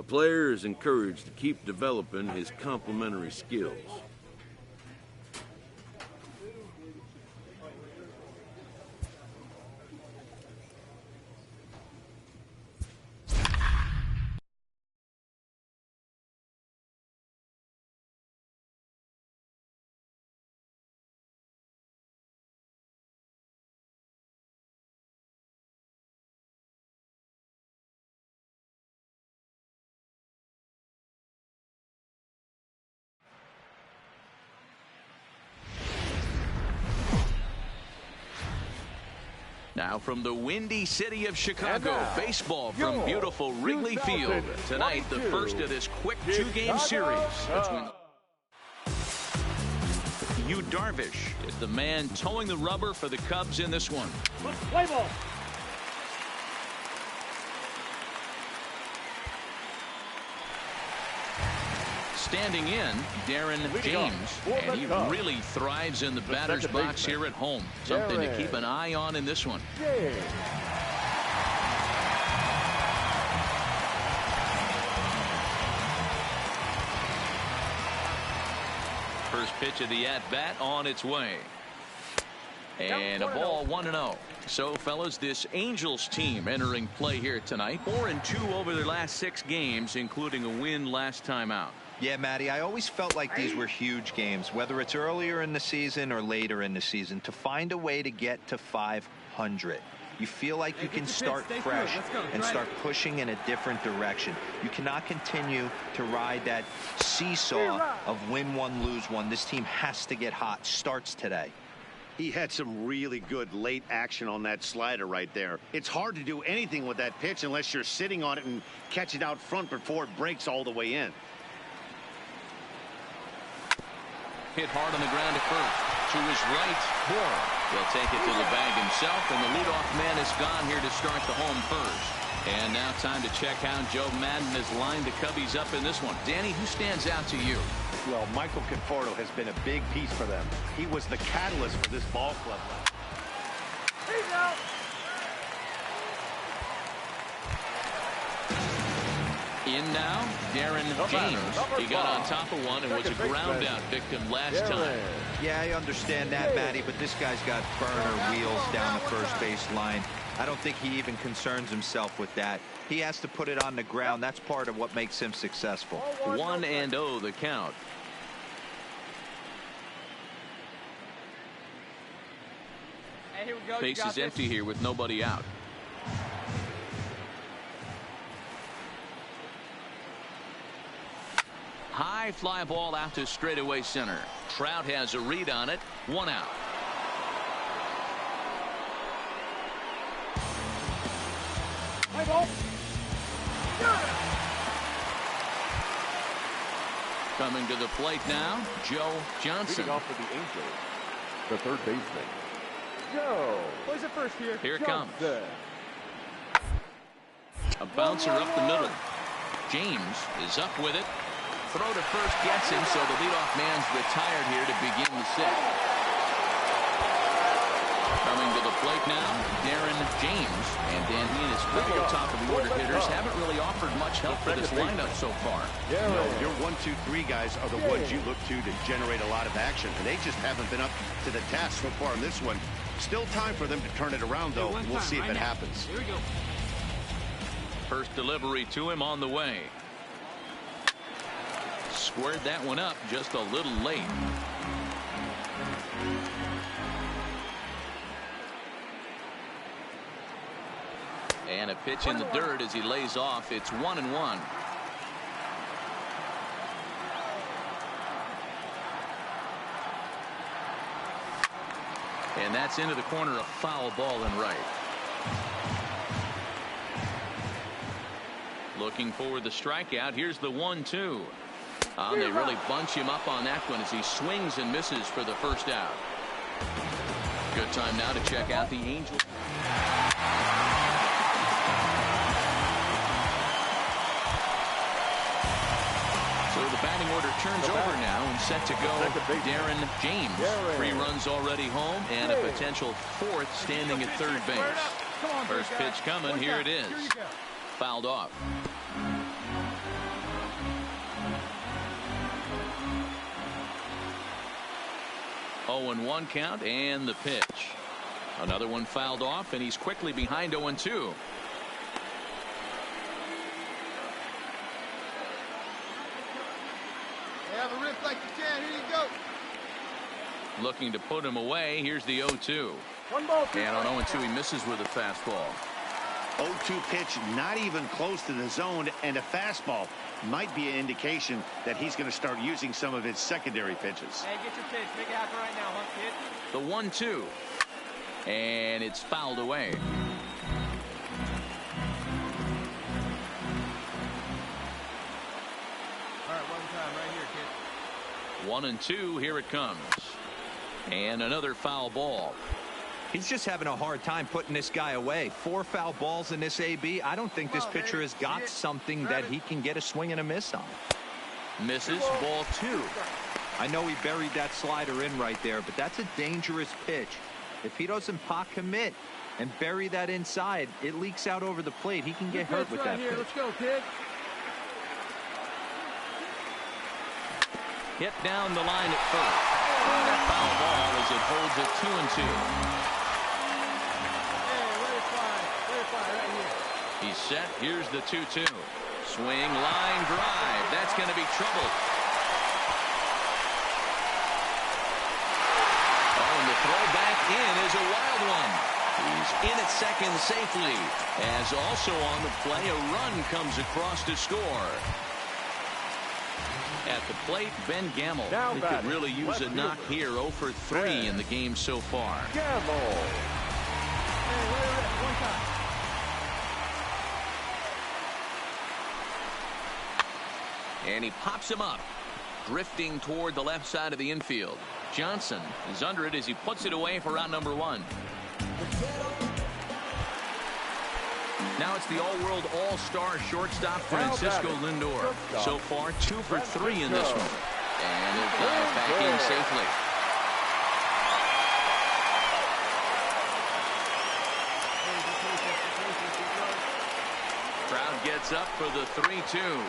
A player is encouraged to keep developing his complementary skills. Now from the windy city of Chicago, baseball from beautiful Wrigley Field. Tonight, the first of this quick two-game series between Yu Darvish is the man towing the rubber for the Cubs in this one. Play ball. Standing in, Darren James, and he really thrives in the batter's box here at home. Something to keep an eye on in this one. First pitch of the at-bat on its way. And a ball 1-0. So, fellas, this Angels team entering play here tonight. 4-2 over their last 6 games, including a win last time out. Yeah, Matty, I always felt like these were huge games, whether it's earlier in the season or later in the season, to find a way to get to 500. You feel like you can start fresh and start pushing in a different direction. You cannot continue to ride that seesaw of win one, lose one. This team has to get hot. Starts today. He had some really good late action on that slider right there. It's hard to do anything with that pitch unless you're sitting on it and catch it out front before it breaks all the way in. Hit hard on the ground at first. To his right, Moore will take it to the bag himself, and the leadoff man is gone here to start the home first. And now time to check how Joe Madden has lined the Cubbies up in this one. Danny, who stands out to you? Well, Michael Conforto has been a big piece for them. He was the catalyst for this ball club. He's out. In now, Darren James. He got on top of one and was a ground out victim last time. Yeah, I understand that, Matty, but this guy's got burner wheels down the first base line. I don't think he even concerns himself with that. He has to put it on the ground. That's part of what makes him successful. 1-0 the count. Hey, here we go. Base is empty here with nobody out. High fly ball out to straightaway center. Trout has a read on it. 1 out. Play ball. Coming to the plate now, Joe Johnson. Leading off for the Angels, the third baseman, Joe. Plays it first here. Here it comes. Johnson. A bouncer up the middle. James is up with it. Throw to first gets him, so the leadoff man's retired here to begin the 6th. Coming to the plate now, Darren James. And Dan, he and his fellow top-of-the-order hitters haven't really offered much help for this lineup so far. No, your 1, 2, 3 guys are the ones you look to generate a lot of action, and they just haven't been up to the task so far in this one. Still time for them to turn it around, though. We'll see if it happens. Here we go. First delivery to him on the way. Squared that one up just a little late. And a pitch in the dirt as he lays off. It's 1-1. And that's into the corner, a foul ball and right. Looking for the strikeout. Here's the 1-2. They really bunch him up on that one as he swings and misses for the first out. Good time now to check out the Angels. So the batting order turns over now and set to go Darren James. 3 runs already home and a potential 4th standing at third base. First pitch coming. Here it is. Fouled off. 0-1 count and the pitch. Another one fouled off, and he's quickly behind 0-2. Have a rip like you can. Here you go. Looking to put him away. Here's the 0-2. One ball. And on 0-2, he misses with a fastball. 0-2 pitch, not even close to the zone, and a fastball might be an indication that he's going to start using some of his secondary pitches. Hey, get your pitch. Make it happen right now, huh, kid? The 1-2. And it's fouled away. All right, one time right here, kid. 1-2. Here it comes. And another foul ball. He's just having a hard time putting this guy away. 4 foul balls in this AB. I don't think this pitcher has got something that he can get a swing and a miss on. Misses. Ball 2. I know he buried that slider in right there, but that's a dangerous pitch. If he doesn't pot commit and bury that inside, it leaks out over the plate. He can get hurt with that pitch. Let's go, kid. Hit down the line at first. And a foul ball as it holds it 2-2. Hey, let it fly. Let it fly right here. He's set. Here's the 2-2. Swing, line drive. That's going to be trouble. Oh, and the throw back in is a wild one. He's in at second safely. As also on the play, a run comes across to score. At the plate, Ben Gamble. He could really use a knock here. 0 for 3 in the game so far. Hey, let it rip. One time. And he pops him up, drifting toward the left side of the infield. Johnson is under it as he puts it away for out number 1. Now it's the all-world all-star shortstop Francisco Lindor. So far 2 for 3 in this one. And he'll dive back in safely. Crowd gets up for the 3-2.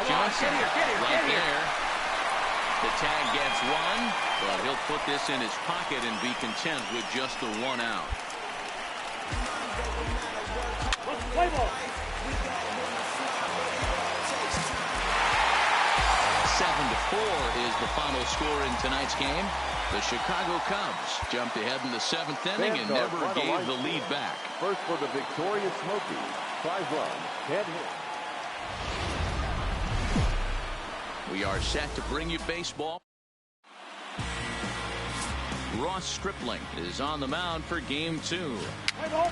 Johnson right there. The tag gets 1, but he'll put this in his pocket and be content with just the 1 out. Play ball. 7-4 is the final score in tonight's game. The Chicago Cubs jumped ahead in the 7th inning and never gave the lead back. First for the victorious Smokies. 5 runs, 10 hits. We are set to bring you baseball. Ross Stripling is on the mound for game 2. Play ball.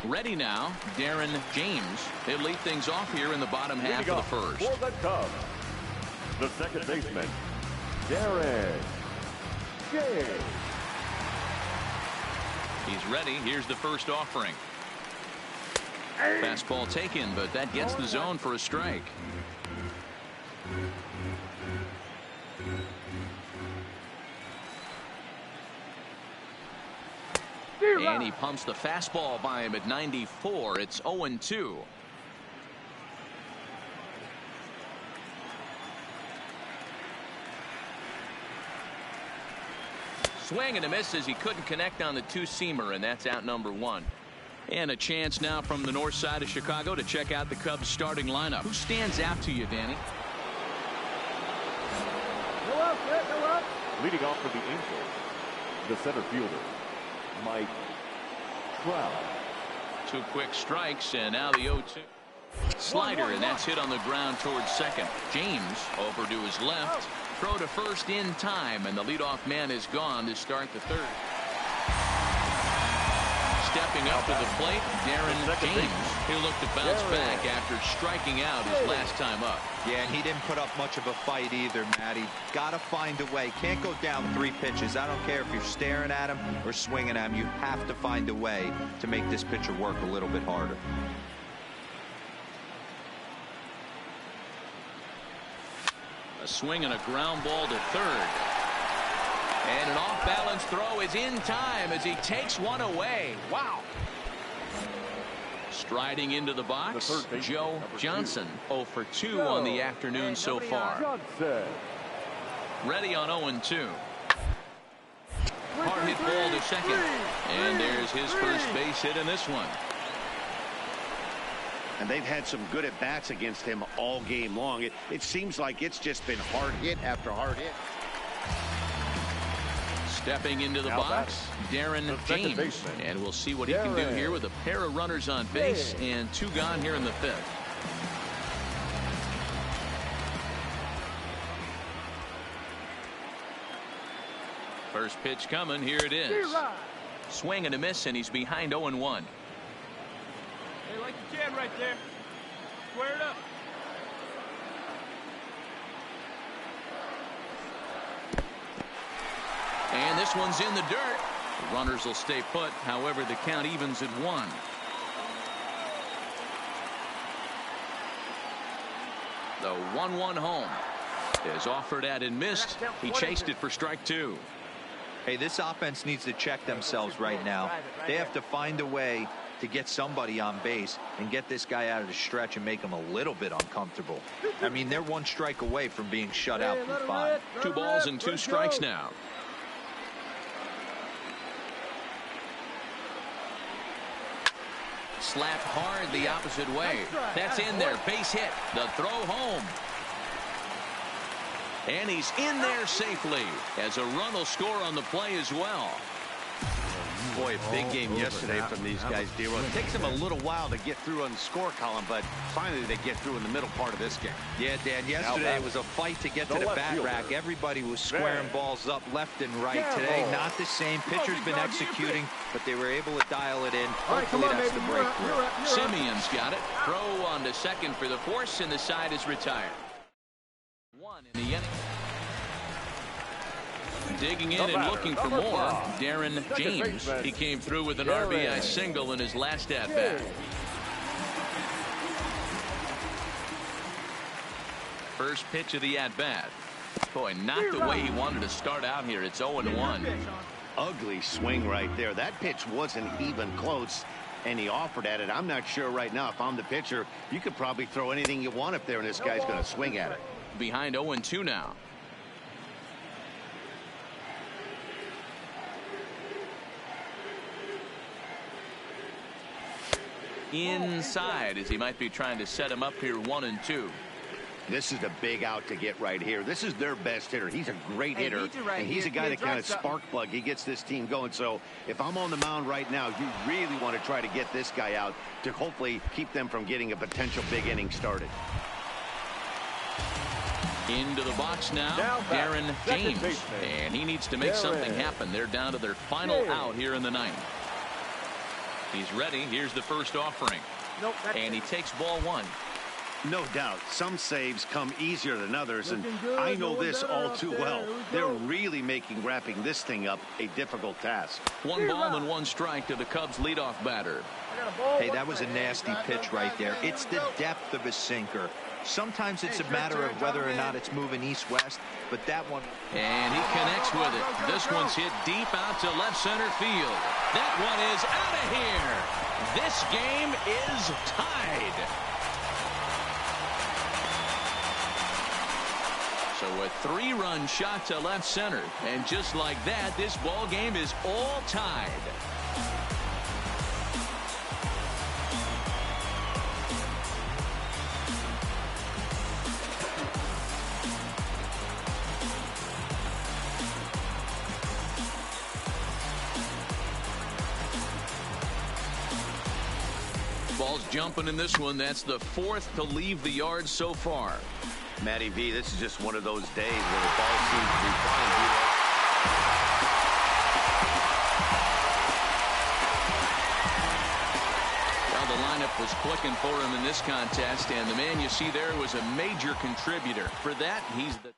Ready now, Darren James. He'll lead things off here in the bottom half of the first. For the Cubs, the second baseman, Darren James. He's ready. Here's the first offering. Fastball taken, but that gets the zone for a strike. And he pumps the fastball by him at 94. It's 0-2. Swing and a miss as he couldn't connect on the 2-seamer, and that's out number 1. And a chance now from the north side of Chicago to check out the Cubs starting lineup. Who stands out to you, Danny? Go up, kid. Go up. Leading off for the Angels, the center fielder, Mike Trout. 2 quick strikes, and now the 0-2. Slider, and that's hit on the ground towards second. James over to his left. Throw to first in time, and the leadoff man is gone to start the 3rd. Stepping up to the plate, Darren James. He'll look to bounce back after striking out his last time up. Yeah, and he didn't put up much of a fight either, Matty. Got to find a way. Can't go down 3 pitches. I don't care if you're staring at him or swinging at him. You have to find a way to make this pitcher work a little bit harder. A swing and a ground ball to third. And an off-balance throw is in time as he takes one away. Wow. Striding into the box, The third baseman, Joe number Johnson, 0 for 2 Joe. on the afternoon so far. Johnson. Ready on 0-2. Hard hit ball to second. And there's his first base hit in this one. And they've had some good at-bats against him all game long. It seems like it's just been hard hit after hard hit. Stepping into the Now box, Darren the second James. baseman, And we'll see what he can do Darren here with a pair of runners on base and 2 gone here in the 5th. First pitch coming. Here it is. Swing and a miss, and he's behind 0-1. Hey, like you can right there. Square it up. And this one's in the dirt. The runners will stay put. However, the count evens at 1. The 1-1 home is offered at and missed. He chased it for strike 2. Hey, this offense needs to check themselves right now. They have to find a way to get somebody on base and get this guy out of the stretch and make him a little bit uncomfortable. I mean, they're 1 strike away from being shut out from 5. 2 balls and 2 strikes now. Slapped hard the opposite way. That's in there. Base hit. The throw home. And he's in there safely as a run will score on the play as well. Boy, a big game yesterday from these guys, D-Roll. It takes them a little while to get through on the score column, but finally they get through in the middle part of this game. Yeah, Dan, yesterday it was a fight to get to the bat rack. Everybody was squaring balls up left and right. Today, not the same. Pitcher's been executing, but they were able to dial it in. Hopefully that's the breakthrough. Simeon's got it. Throw on to second for the force, and the side is retired. 1 in the inning. Digging in and looking for more, Darren James. He came through with an RBI single in his last at-bat. First pitch of the at-bat. Boy, not the way he wanted to start out here. It's 0-1. Ugly swing right there. That pitch wasn't even close, and he offered at it. I'm not sure right now if I'm the pitcher. You could probably throw anything you want up there, and this guy's going to swing at it. Behind 0-2 now. Inside as he might be trying to set him up here 1-2. This is a big out to get right here. This is their best hitter. He's a great hitter, and he's a guy that kind of spark plug. He gets this team going. So if I'm on the mound right now, you really want to try to get this guy out to hopefully keep them from getting a potential big inning started. Into the box now, Darren James. And he needs to make something happen. They're down to their final out here in the 9th. He's ready. Here's the first offering. And he takes ball 1. No doubt. Some saves come easier than others, and I know this all too well. They're really making wrapping this thing up a difficult task. 1 ball and 1 strike to the Cubs leadoff batter. Hey, that was a nasty pitch right there. It's the depth of a sinker. Sometimes it's a matter of whether or not it's moving east-west, but that one... And he connects with it. This one's hit deep out to left center field. That one is out of here. This game is tied. So a 3-run shot to left center. And just like that, this ball game is all tied. Ball's jumping in this one. That's the 4th to leave the yard so far. Matty V, this is just one of those days where the ball seems to be flying. Well, the lineup was clicking for him in this contest, and the man you see there was a major contributor. For that, he's the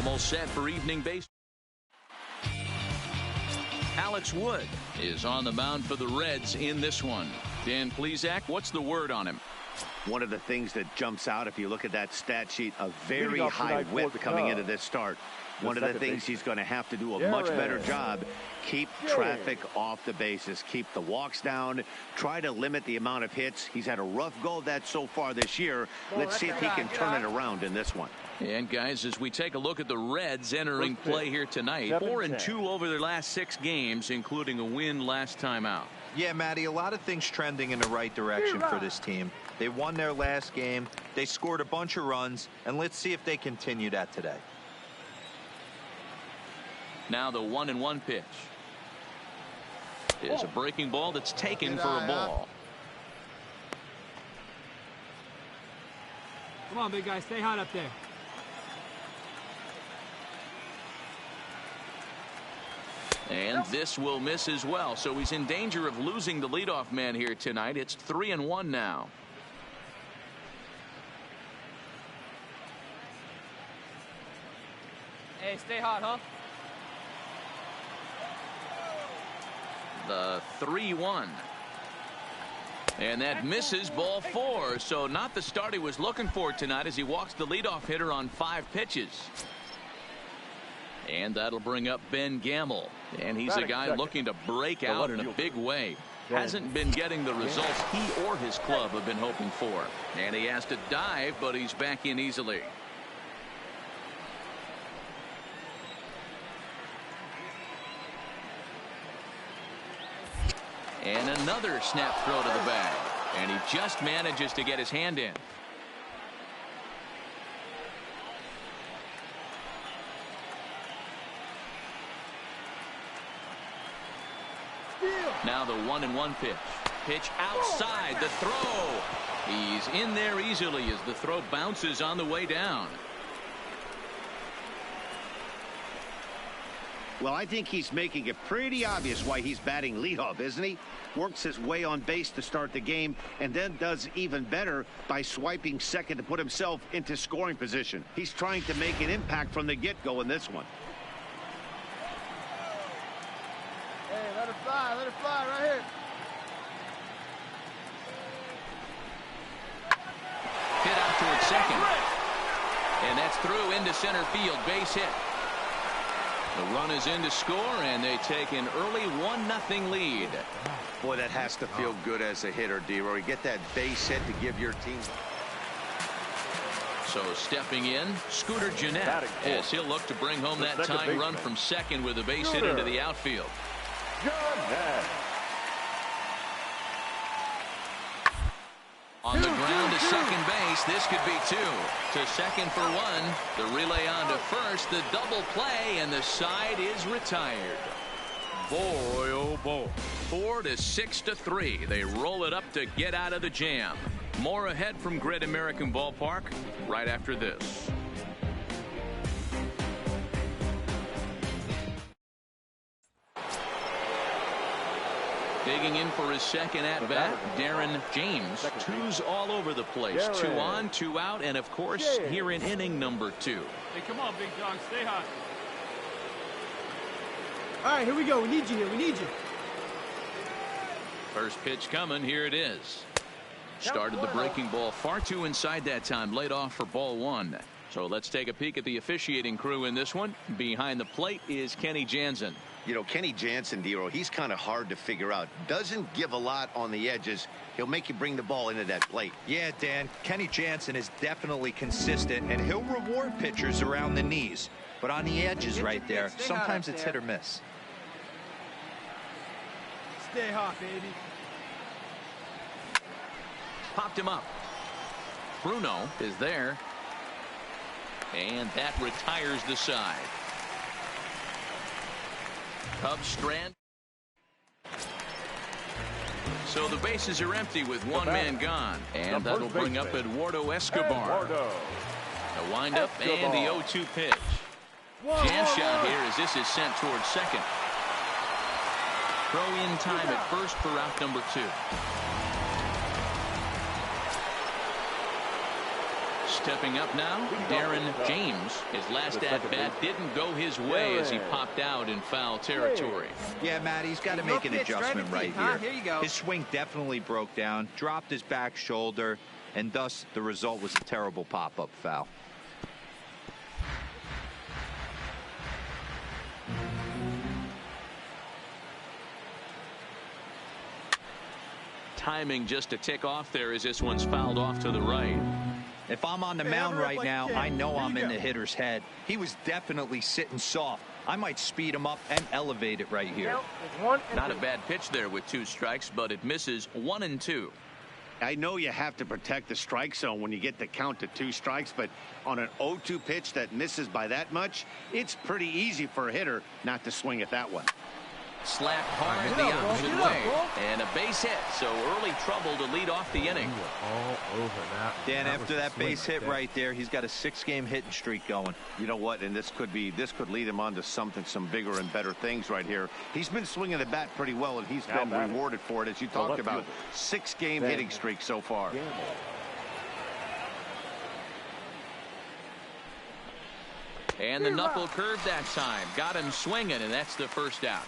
Almost set for evening base. Alex Wood is on the mound for the Reds in this one. Dan Plesac, what's the word on him? One of the things that jumps out, if you look at that stat sheet, a very high whip coming into this start. One of the things he's going to have to do a much better job, keep traffic off the bases, keep the walks down, try to limit the amount of hits. He's had a rough go of that so far this year. Let's see if he can turn it around in this one. And guys, as we take a look at the Reds entering play here tonight, 4-2 over their last 6 games, including a win last time out. Yeah, Matty, a lot of things trending in the right direction for this team. They won their last game, they scored a bunch of runs, and let's see if they continue that today. Now the 1-1 pitch is a breaking ball that's taken for a ball. Come on, big guy, stay hot up there. And this will miss as well, so he's in danger of losing the leadoff man here tonight. It's 3-1 now. Hey, stay hot, huh? The 3-1. And that misses, ball 4. So not the start he was looking for tonight as he walks the leadoff hitter on 5 pitches. And that'll bring up Ben Gamble. And he's a guy looking to break out in a big way. Hasn't been getting the results he or his club have been hoping for. And he has to dive, but he's back in easily. And another snap throw to the bag. And he just manages to get his hand in. Now the 1-1 pitch. Pitch outside the throw. He's in there easily as the throw bounces on the way down. Well, I think he's making it pretty obvious why he's batting leadoff, isn't he? Works his way on base to start the game and then does even better by swiping second to put himself into scoring position. He's trying to make an impact from the get-go in this one. Hey, let it fly right here. Hit out towards second. And that's through into center field, base hit. The run is in to score, and they take an early 1-0 lead. Boy, that has to feel good as a hitter, D-Roy. Get that base hit to give your team. So stepping in, Scooter Gennett, as he'll look to bring home that tying run from second with a base hit into the outfield. On the ground to second base, this could be 2. To second for 1. The relay on to first, the double play, and the side is retired. Boy, oh boy. 4-6-3. They roll it up to get out of the jam. More ahead from Great American Ballpark right after this. Digging in for his second at-bat, Darren James. 2's all over the place. 2 on, 2 out, and of course, here in inning number 2. Hey, come on, big dog, stay hot. All right, here we go. We need you here. We need you. First pitch coming. Here it is. Started the breaking ball far too inside that time. Laid off for ball 1. So let's take a peek at the officiating crew in this one. Behind the plate is Kenny Jansen. You know, Kenny Jansen, D-Roy, he's kind of hard to figure out. Doesn't give a lot on the edges. He'll make you bring the ball into that plate. Yeah, Dan, Kenny Jansen is definitely consistent, and he'll reward pitchers around the knees. But on the edges right there, sometimes it's hit or miss. Stay hot, baby. Popped him up. Bruno is there. And that retires the side. Cubs strand. So the bases are empty with 1 man gone. And that'll bring up Eduardo Escobar. The windup and the 0-2 pitch. Jam shot here as this is sent towards second. Throw in time at first for out number 2. Stepping up now, Darren James. His last at-bat didn't go his way as he popped out in foul territory. Yeah, Matt, he's got to make an adjustment right here. Here you go. His swing definitely broke down, dropped his back shoulder, and thus the result was a terrible pop-up foul. Timing just to tick off there as this one's fouled off to the right. If I'm on the mound right now, I know I'm in the hitter's head. He was definitely sitting soft. I might speed him up and elevate it right here. Not a bad pitch there with 2 strikes, but it misses 1 and 2. I know you have to protect the strike zone when you get the count to 2 strikes, but on an 0-2 pitch that misses by that much, it's pretty easy for a hitter not to swing at that one. Slapped hard the opposite way, and a base hit, so early trouble to lead off the inning. All over that. Dan, after that base hit right there, he's got a 6-game hitting streak going. You know what, and this could lead him on to some bigger and better things right here. He's been swinging the bat pretty well, and he's been rewarded for it, as you talked about. 6-game hitting streak so far. And the knuckle curve that time got him swinging, and that's the first out.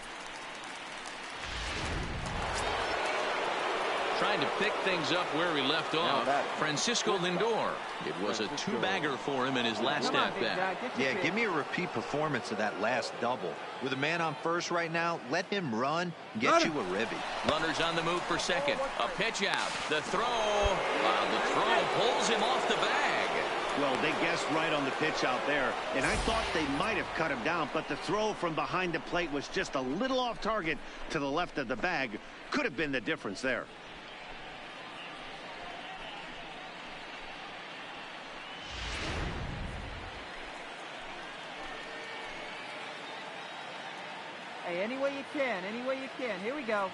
Trying to pick things up where he left off. Francisco Lindor. It was a 2-bagger for him in his last at-bat. Yeah, give me a repeat performance of that last double. With a man on first right now, let him run and get you a ribby. Runners on the move for second. A pitch out. The throw. The throw pulls him off the bag. Well, they guessed right on the pitch out there, and I thought they might have cut him down, but the throw from behind the plate was just a little off target to the left of the bag. Could have been the difference there. Hey, any way you can, any way you can. Here we go.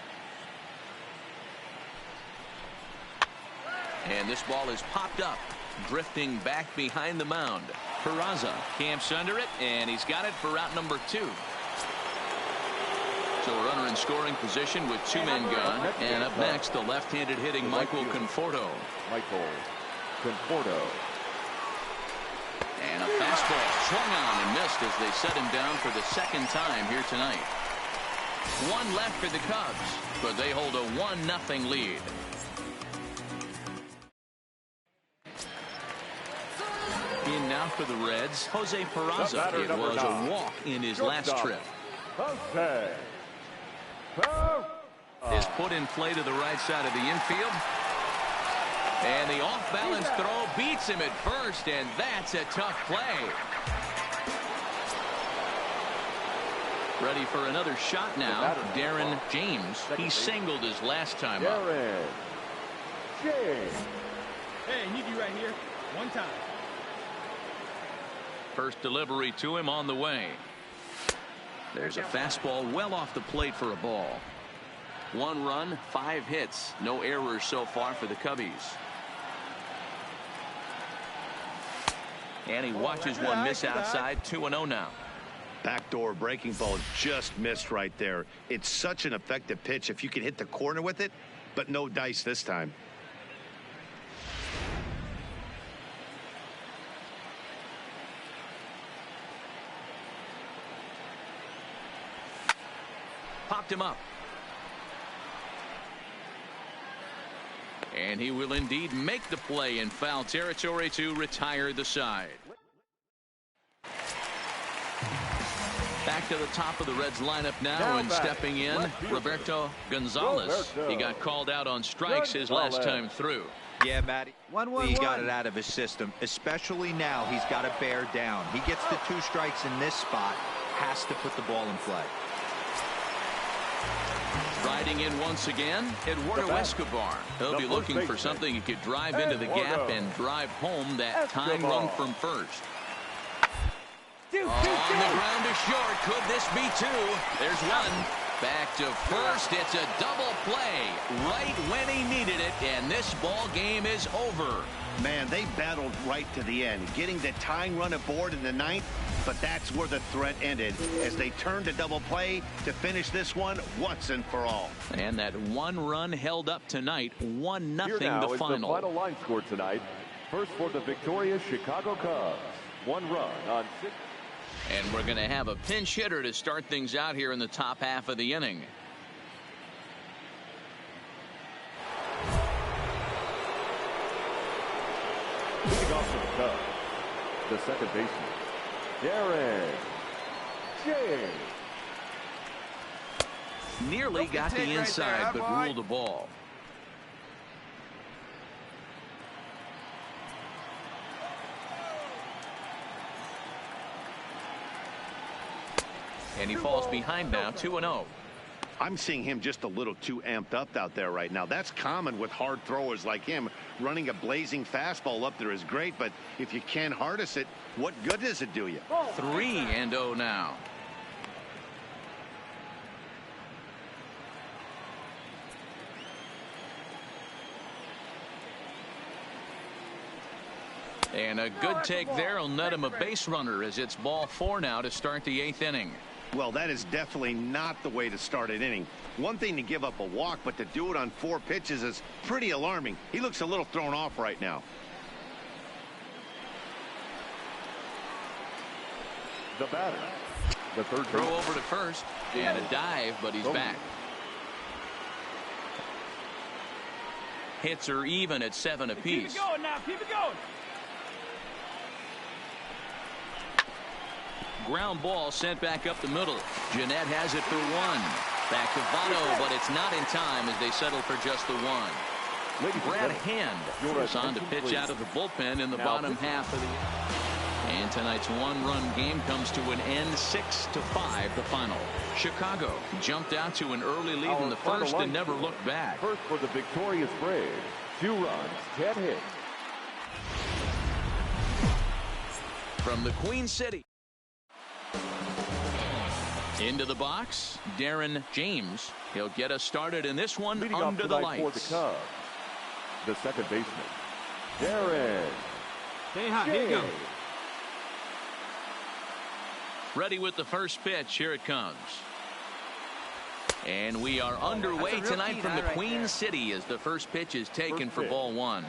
And this ball is popped up, drifting back behind the mound. Peraza camps under it, and he's got it for out number 2. So a runner in scoring position with 2 men gone. And up next, the left-handed hitting Michael Conforto. And a fastball swung on and missed as they set him down for the 2nd time here tonight. 1 left for the Cubs, but they hold a 1-0 lead. In now for the Reds, Jose Peraza. It was a walk in his last trip. Is put in play to the right side of the infield. And the off-balance throw beats him at first, and that's a tough play. Ready for another shot now, Darren James. He singled his last time up. Hey, need you right here. 1 time. First delivery to him on the way. There's a fastball well off the plate for a ball. 1 run, 5 hits. No errors so far for the Cubbies. And he watches one miss outside. 2-0 now. Backdoor breaking ball just missed right there. It's such an effective pitch if you can hit the corner with it, but no dice this time. Popped him up. And he will indeed make the play in foul territory to retire the side. Back to the top of the Reds lineup now, and stepping in, Roberto Gonzalez. He got called out on strikes his last time through. Yeah, Matty, he got it out of his system, especially now. He's got to bear down. He gets the 2 strikes in this spot, has to put the ball in play. Riding in once again, Eduardo Escobar. He'll be looking for something he could drive into the gap and drive home that tying run from first. On the ground to short. Could this be 2? There's 1. Back to first. It's a double play right when he needed it, and this ball game is over. Man, they battled right to the end, getting the tying run aboard in the 9th, but that's where the threat ended as they turned to double play to finish this one once and for all. And that 1 run held up tonight. 1-0 Here now the is final. the final line score tonight. First for the victorious Chicago Cubs. 1 run on 6. And we're going to have a pinch hitter to start things out here in the top half of the inning. Leading off for the Cubs, the second baseman, Darren J. Nearly got the inside, but ruled the ball. And he falls behind now, 2-0. I'm seeing him just a little too amped up out there right now. That's common with hard throwers like him. Running a blazing fastball up there is great, but if you can't harness it, what good does it do you? 3-0 now. And a good take there will net him a base runner as it's ball 4 now to start the 8th inning. Well, that is definitely not the way to start an inning. One thing to give up a walk, but to do it on 4 pitches is pretty alarming. He looks a little thrown off right now. The batter, the third Throw baseman. over to first and a dive, but he's back. Hits are even at 7 apiece. Keep it going now. Keep it going. Ground ball sent back up the middle. Jeanette has it for 1. Back to Votto, but it's not in time as they settle for just the 1. Brad Hand is on to pitch out of the bullpen in the bottom half of the. And tonight's 1-run game comes to an end, 6-5 the final. Chicago jumped out to an early lead in the first and never looked back. First for the victorious Braves. 2 runs, 10 hits. From the Queen City. Into the box, Darren James. He'll get us started in this one. Leading under the lights. For the Cubs, the second baseman, Darren Stay hot. Here you go. Ready with the first pitch. Here it comes. And we are underway tonight from the Queen City as the first pitch is taken for ball 1.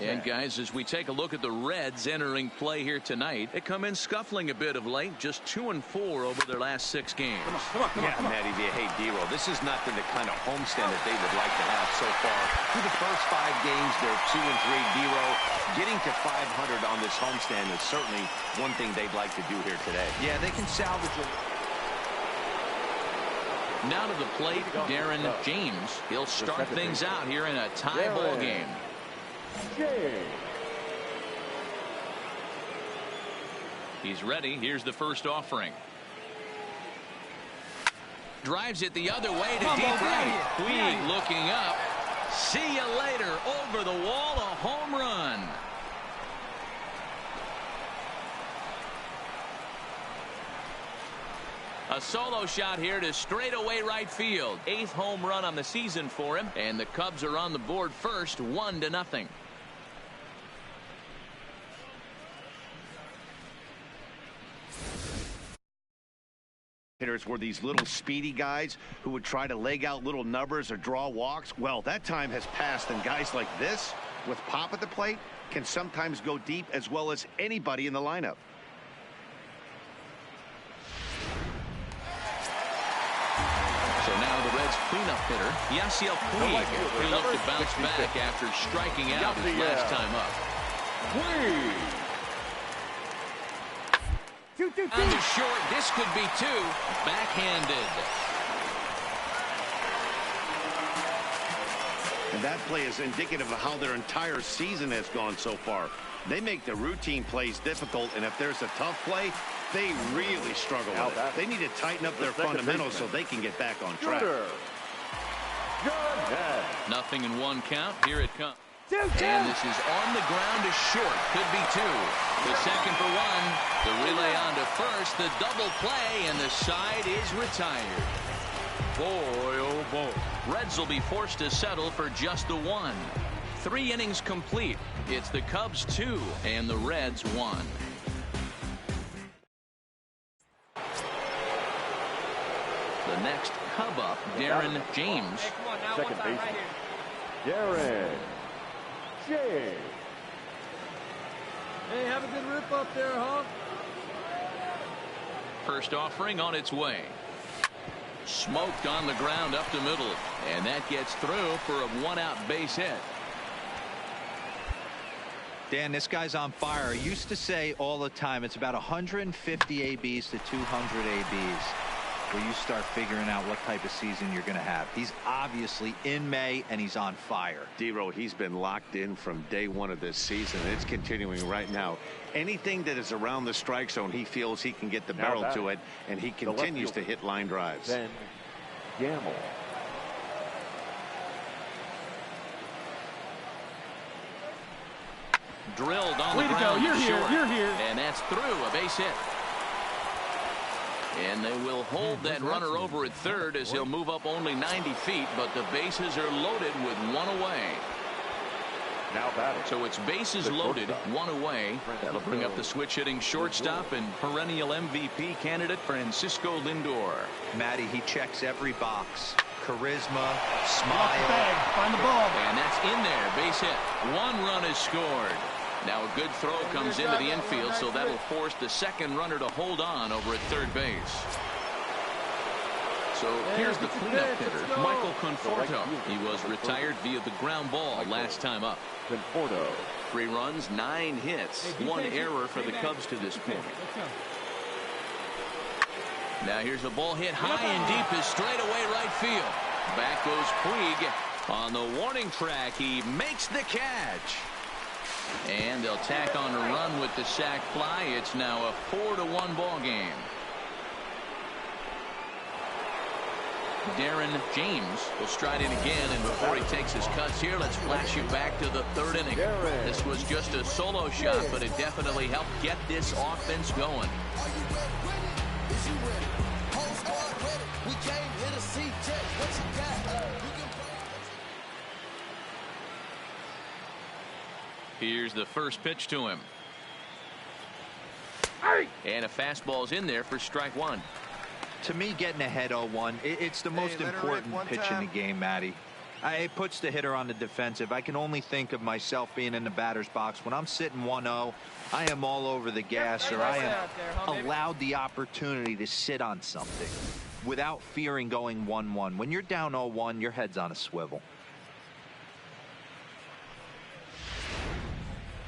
And guys, as we take a look at the Reds entering play here tonight, they come in scuffling a bit of late, just 2-4 over their last 6 games. Come on. Matty V. Hey, D-Roll, this is not the kind of homestand that they would like to have so far. Through the first 5 games, they're 2-3. D-Roll, getting to 500 on this homestand is certainly one thing they'd like to do here today. Yeah, they can salvage it. Now to the plate, Darren James. He'll start things out here in a tie ball game. He's ready. Here's the first offering. Drives it the other way to deep right. Puig looking up. See you later. Over the wall, a home run. A solo shot here to straightaway right field. 8th home run on the season for him. And the Cubs are on the board first, 1-0. Hitters were these little speedy guys who would try to leg out little nubbers or draw walks. Well, that time has passed, and guys like this, with pop at the plate, can sometimes go deep as well as anybody in the lineup. So now the Reds cleanup hitter, Yasiel Puig. He'll look to bounce back after striking out his last time up. On the short, this could be 2. Backhanded. And that play is indicative of how their entire season has gone so far. They make the routine plays difficult, and if there's a tough play, they really struggle with it. They need to tighten up their fundamentals so they can get back on track. Nothing in 1 count. Here it comes. And this is on the ground to short. Could be 2. The second for 1. The relay on to first. The double play, and the side is retired. Boy, oh boy. Reds will be forced to settle for just the 1. 3 innings complete. It's the Cubs 2 and the Reds 1. The next Cub up, Darren James. Hey, come on now. Second One time baseman, right here. Darren J. Hey, have a good rip up there, huh? First offering on its way. Smoked on the ground up the middle, and that gets through for a one-out base hit. Dan, this guy's on fire. I used to say all the time it's about 150 ABs to 200 ABs where you start figuring out what type of season you're going to have. He's obviously in May, and he's on fire. D-Row, he's been locked in from day one of this season. It's continuing right now. Anything that is around the strike zone, he feels he can get the barrel to it, and he continues to hit line drives. Then Gamble. Drilled on Way the to ground. go. You're here. Short. You're here. And that's through, a base hit. And they will hold that runner over at third as he'll move up only 90 feet, but the bases are loaded with one away. Now batting. So it's bases loaded, one away. That'll bring up the switch-hitting shortstop and perennial MVP candidate Francisco Lindor. Matty, he checks every box. Charisma, smile. Find the ball. And that's in there, base hit. One run is scored. Now a good throw comes into the infield, so that'll force the second runner to hold on over at third base. So here's the cleanup hitter, Michael Conforto. He was retired via the ground ball last time up. Conforto. 3 runs, 9 hits, 1 error for the Cubs to this point. Now here's a ball hit high and deep is straight away right field. Back goes Puig on the warning track. He makes the catch. And they'll tack on a run with the sac fly. It's now a 4-1 ball game. Darren James will stride in again, and before he takes his cuts here, let's flash you back to the 3rd inning. This was just a solo shot, but it definitely helped get this offense going. Here's the first pitch to him. And a fastball's in there for strike 1. To me, getting ahead 0-1, it's the most important pitch in the game, Matty. It puts the hitter on the defensive. I can only think of myself being in the batter's box. When I'm sitting 1-0, I am all over the gas, or I am allowed the opportunity to sit on something without fearing going 1-1. When you're down 0-1, your head's on a swivel.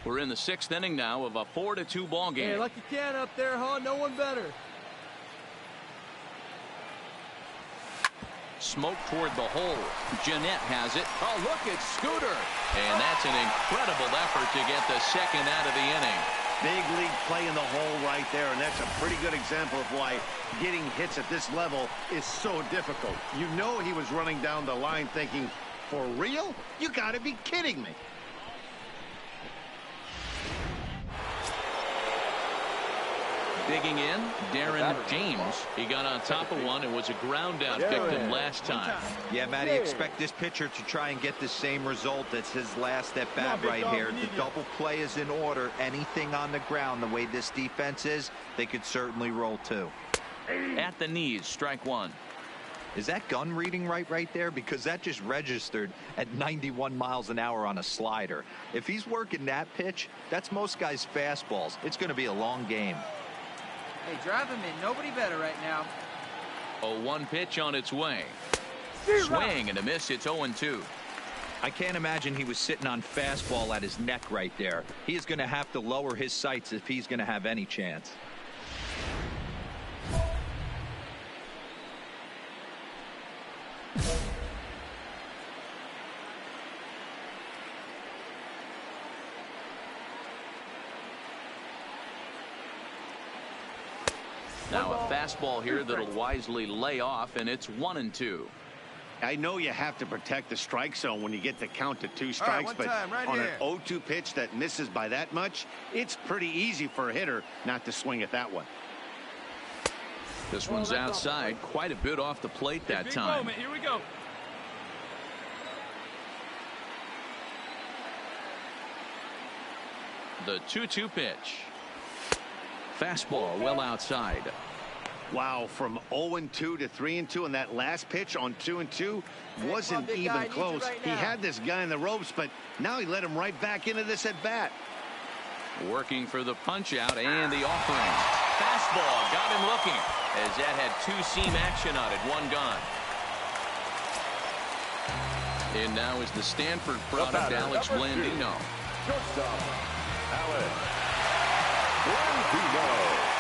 We're in the 6th inning now of a 4-2 ball game. Hey, like you can up there, huh? No one better. Smoke toward the hole. Jeanette has it. Oh, look at Scooter. And that's an incredible effort to get the second out of the inning. Big league play in the hole right there, and that's a pretty good example of why getting hits at this level is so difficult. You know he was running down the line thinking, for real? You got to be kidding me. Digging in, Darren James. He got on top of one and was a ground out victim last time. Yeah, Matty, expect this pitcher to try and get the same result as his last at bat right here. The double play is in order. Anything on the ground, the way this defense is, they could certainly roll too. At the knees, strike 1. Is that gun reading right there? Because that just registered at 91 miles an hour on a slider. If he's working that pitch, that's most guys' fastballs. It's going to be a long game. Hey, drive him in. Nobody better right now. 0-1 pitch on its way. Swing and a miss. It's 0-2. I can't imagine he was sitting on fastball at his neck right there. He is going to have to lower his sights if he's going to have any chance. Now a fastball here that'll wisely lay off, and it's 1-2. I know you have to protect the strike zone when you get the count to 2 strikes, but on an 0-2 pitch that misses by that much, it's pretty easy for a hitter not to swing at that one. This one's outside, quite a bit off the plate that time. Moment. Here we go. The 2-2 pitch. Fastball well outside. Wow, from 0-2 to 3-2, and that last pitch on 2-2 wasn't even close. He had this guy in the ropes, but now he let him right back into this at bat. Working for the punch out and the offering. Fastball got him looking as that had two-seam action on it. One gone. And now is the Stanford product, Alex Blandino. Shortstop, Alex Blandino.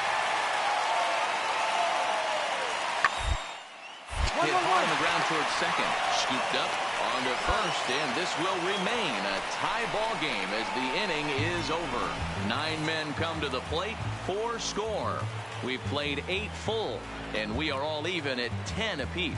Hit hard on the ground towards second. Scooped up on to first, and this will remain a tie ball game as the inning is over. 9 men come to the plate, 4 score. We've played 8 full, and we are all even at 10 apiece.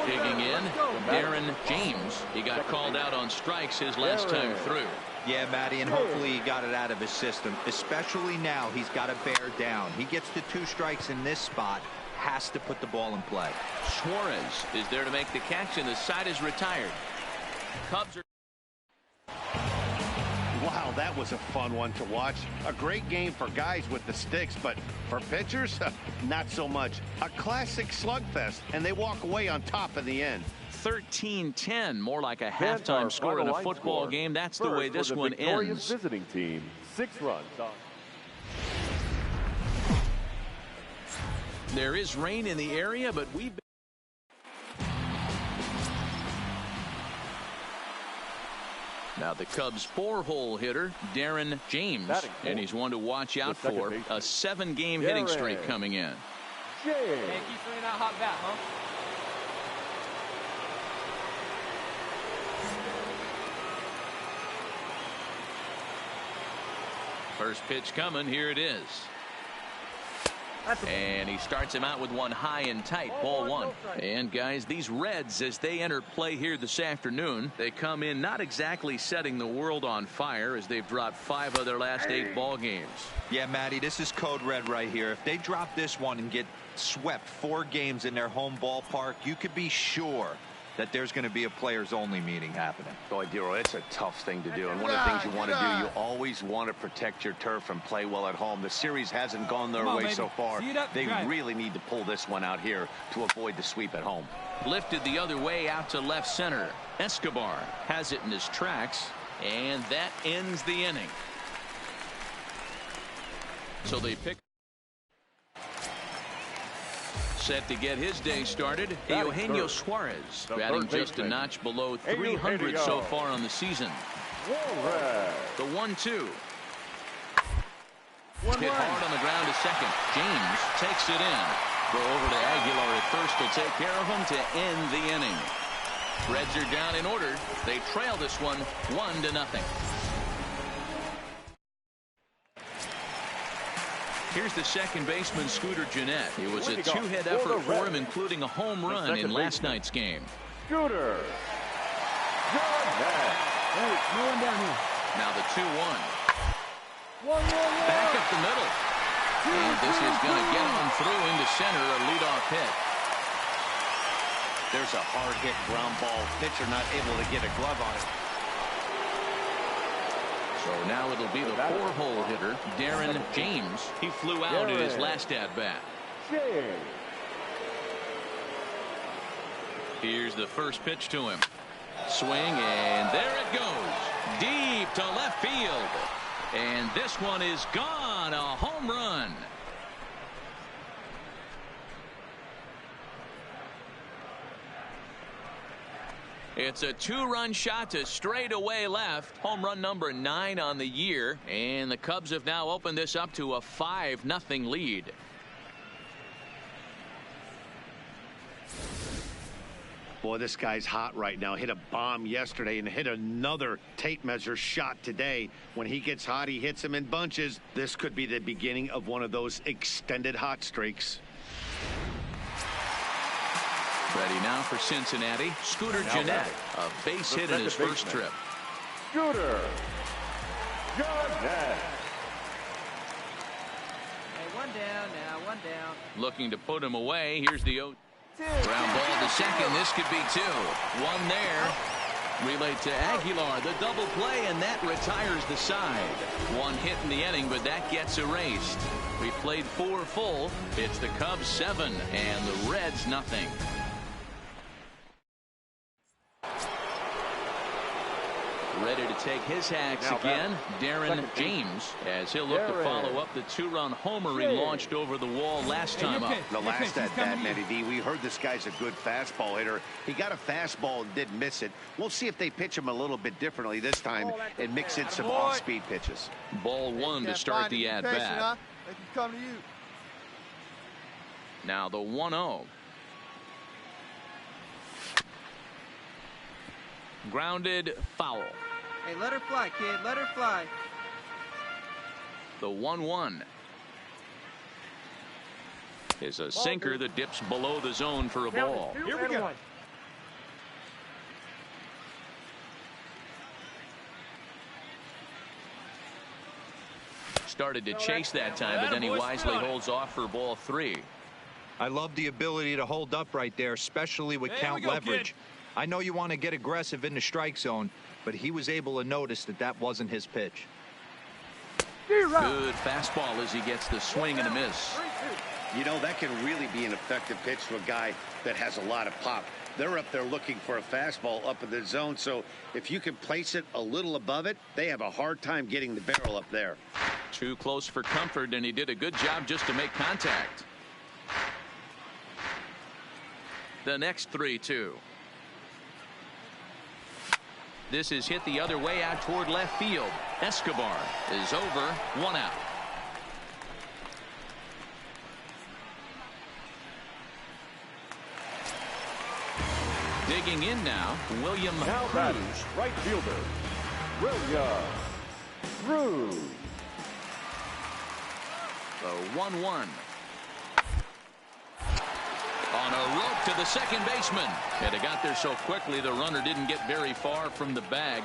Digging in, Darren James. He got called out on strikes his last time through. Yeah, Matty, and hopefully he got it out of his system, especially now. He's got to bear down. He gets to 2 strikes in this spot, has to put the ball in play. Suarez is there to make the catch, and the side is retired. Cubs are... Wow, that was a fun one to watch. A great game for guys with the sticks, but for pitchers, not so much. A classic slugfest, and they walk away on top in the end. 13-10, more like a halftime score in a football game. That's the way this one ends. Visiting team, 6 runs. There is rain in the area, but we've been... Now the Cubs 4-hole hitter, Darren James, and he's one to watch out for. A 7-game hitting streak coming in. Hey, keep swinging that hot bat, huh? First pitch coming. Here it is. And he starts him out with one high and tight. Ball 1. And guys, these Reds, as they enter play here this afternoon, they come in not exactly setting the world on fire, as they've dropped 5 of their last 8 ball games. Yeah, Matty, this is code red right here. If they drop this one and get swept 4 games in their home ballpark, you could be sure that there's going to be a players-only meeting happening. Boy, Dero, it's a tough thing to do. And one of the things you want to do, you always want to protect your turf and play well at home. The series hasn't gone their way so far. They really need to pull this one out here to avoid the sweep at home. Lifted the other way out to left center. Escobar has it in his tracks, and that ends the inning. So they pick. Set to get his day started, Eugenio Suarez, batting just a notch below 300 so far on the season. The 1-2. Hit hard on the ground to second. James takes it in. Throw over to Aguilar at first to take care of him to end the inning. Reds are down in order. They trail this one 1-0. Here's the second baseman, Scooter Gennett. It was a 2-hit effort for him, including a home run in last night's game. Scooter Gennett. Hey, no one down here. Now the 2-1. One. Back up the middle. And this is going to get on through into center, a leadoff hit. There's a hard hit ground ball. Pitcher not able to get a glove on it. So now it'll be the 4-hole hitter, Darren James. He flew out in his last at-bat. Here's the first pitch to him. Swing, and there it goes. Deep to left field. And this one is gone. A home run. It's a 2-run shot to straightaway left. Home run number 9 on the year. And the Cubs have now opened this up to a 5-0 lead. Boy, this guy's hot right now. Hit a bomb yesterday and hit another tape measure shot today. When he gets hot, he hits them in bunches. This could be the beginning of one of those extended hot streaks. Ready now for Cincinnati. Scooter Gennett, a base hit in his first trip. Scooter Gennett. Hey, one down now, one down. Looking to put him away. Here's the 0-2. Ground ball to second. This could be 2. 1 there. Relay to Aguilar. The double play, and that retires the side. 1 hit in the inning, but that gets erased. We played 4 full. It's the Cubs 7 and the Reds 0. Ready to take his hacks again, Darren James, as he'll look to follow up the 2-run homer he launched over the wall last time up. The last at bat, Matty V, we heard this guy's a good fastball hitter. He got a fastball and didn't miss it. We'll see if they pitch him a little bit differently this time and mix in some off-speed pitches. Ball 1 to start the at-bat. Now the 1-0. Grounded foul. Hey, let her fly, kid. Let her fly. The 1-1 is a sinker that dips below the zone for a ball. Here we go. Started to chase that time, but then he wisely holds off for ball 3. I love the ability to hold up right there, especially with count leverage. Kid. I know you want to get aggressive in the strike zone, but he was able to notice that that wasn't his pitch. Good fastball as he gets the swing and a miss. You know, that can really be an effective pitch to a guy that has a lot of pop. They're up there looking for a fastball up in the zone, so if you can place it a little above it, they have a hard time getting the barrel up there. Too close for comfort, and he did a good job just to make contact. The next 3-2. This is hit the other way out toward left field. Escobar is over, 1 out. Digging in now, William Cruz. Right fielder, William Cruz. The 1-1. On a rope to the second baseman. And it got there so quickly the runner didn't get very far from the bag.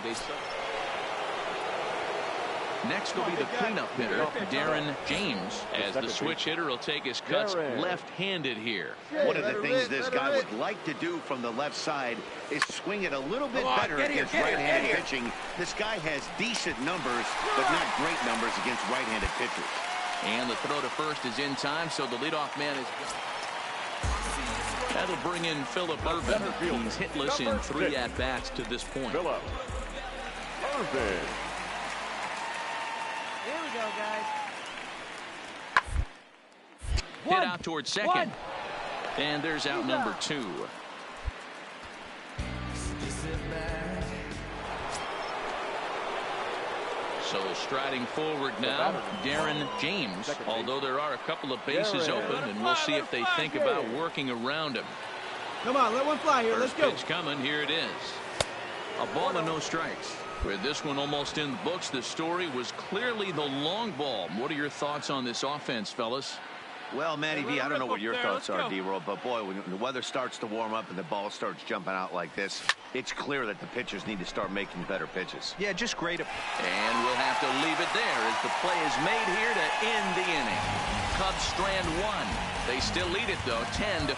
Next will be the cleanup hitter, Darren James, as the switch hitter will take his cuts left-handed here. One of the things this guy would like to do from the left side is swing it a little bit better against right-handed pitching. This guy has decent numbers, but not great numbers against right-handed pitchers. And the throw to first is in time, so the leadoff man is... That'll bring in Phillip Ervin. He's hitless in 3 at-bats to this point. Phillip Ervin. Here we go, guys. Hit out towards second. And there's out number 2. So striding forward now, Darren James, although there are a couple of bases open, and we'll see if they think about working around him. Come on, let one fly here. First Let's go. pitch coming. Here it is. A ball and no strikes. With this one almost in the books, the story was clearly the long ball. What are your thoughts on this offense, fellas? Well, Matty V, I don't know what your thoughts are, D-Roll, but boy, when the weather starts to warm up and the ball starts jumping out like this, it's clear that the pitchers need to start making better pitches. Yeah, just great. And we'll have to leave it there as the play is made here to end the inning. Cubs strand 1. They still lead it, though, 10-5.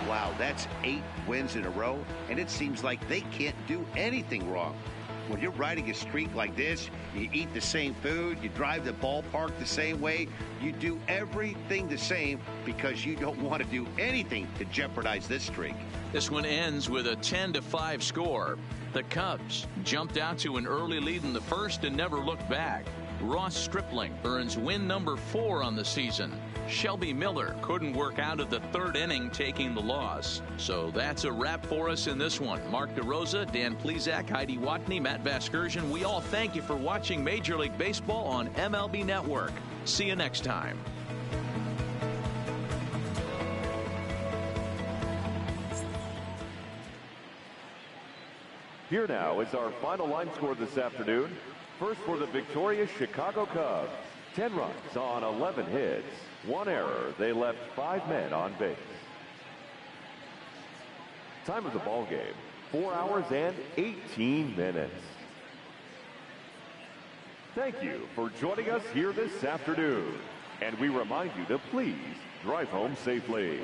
Wow, that's 8 wins in a row, and it seems like they can't do anything wrong. When you're riding a streak like this, you eat the same food, you drive the ballpark the same way, you do everything the same because you don't want to do anything to jeopardize this streak. This one ends with a 10-5 score. The Cubs jumped out to an early lead in the first and never looked back. Ross Stripling earns win number 4 on the season. Shelby Miller couldn't work out of the 3rd inning, taking the loss. So that's a wrap for us in this one. Mark DeRosa, Dan Plesac, Heidi Watney, Matt Vasgersian, we all thank you for watching Major League Baseball on MLB Network. See you next time. Here now is our final line score this afternoon. First for the victorious Chicago Cubs. 10 runs on 11 hits. 1 error. They left 5 men on base. Time of the ball game, 4 hours and 18 minutes. Thank you for joining us here this afternoon. And we remind you to please drive home safely.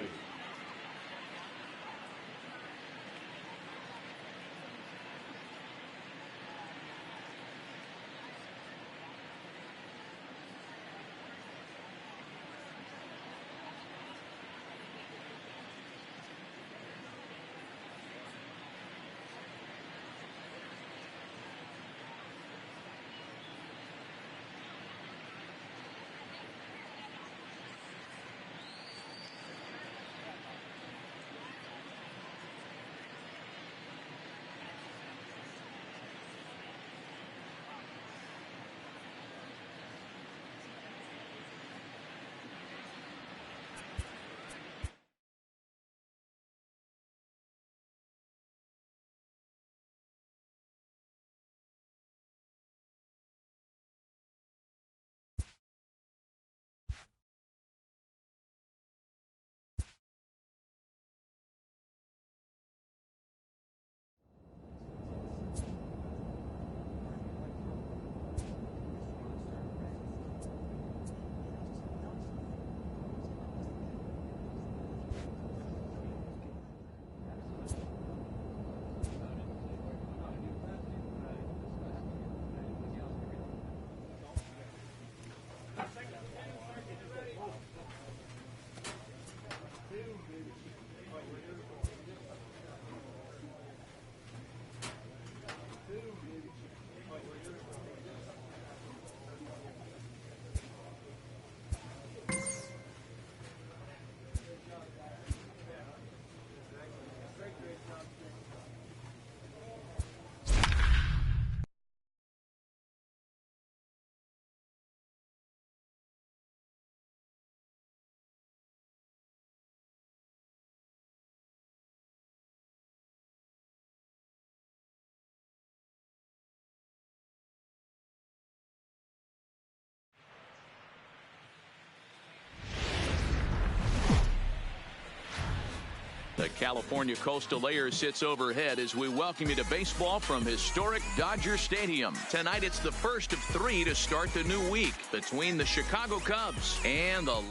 The California Coastal Layer sits overhead as we welcome you to baseball from historic Dodger Stadium. Tonight it's the first of 3 to start the new week between the Chicago Cubs and the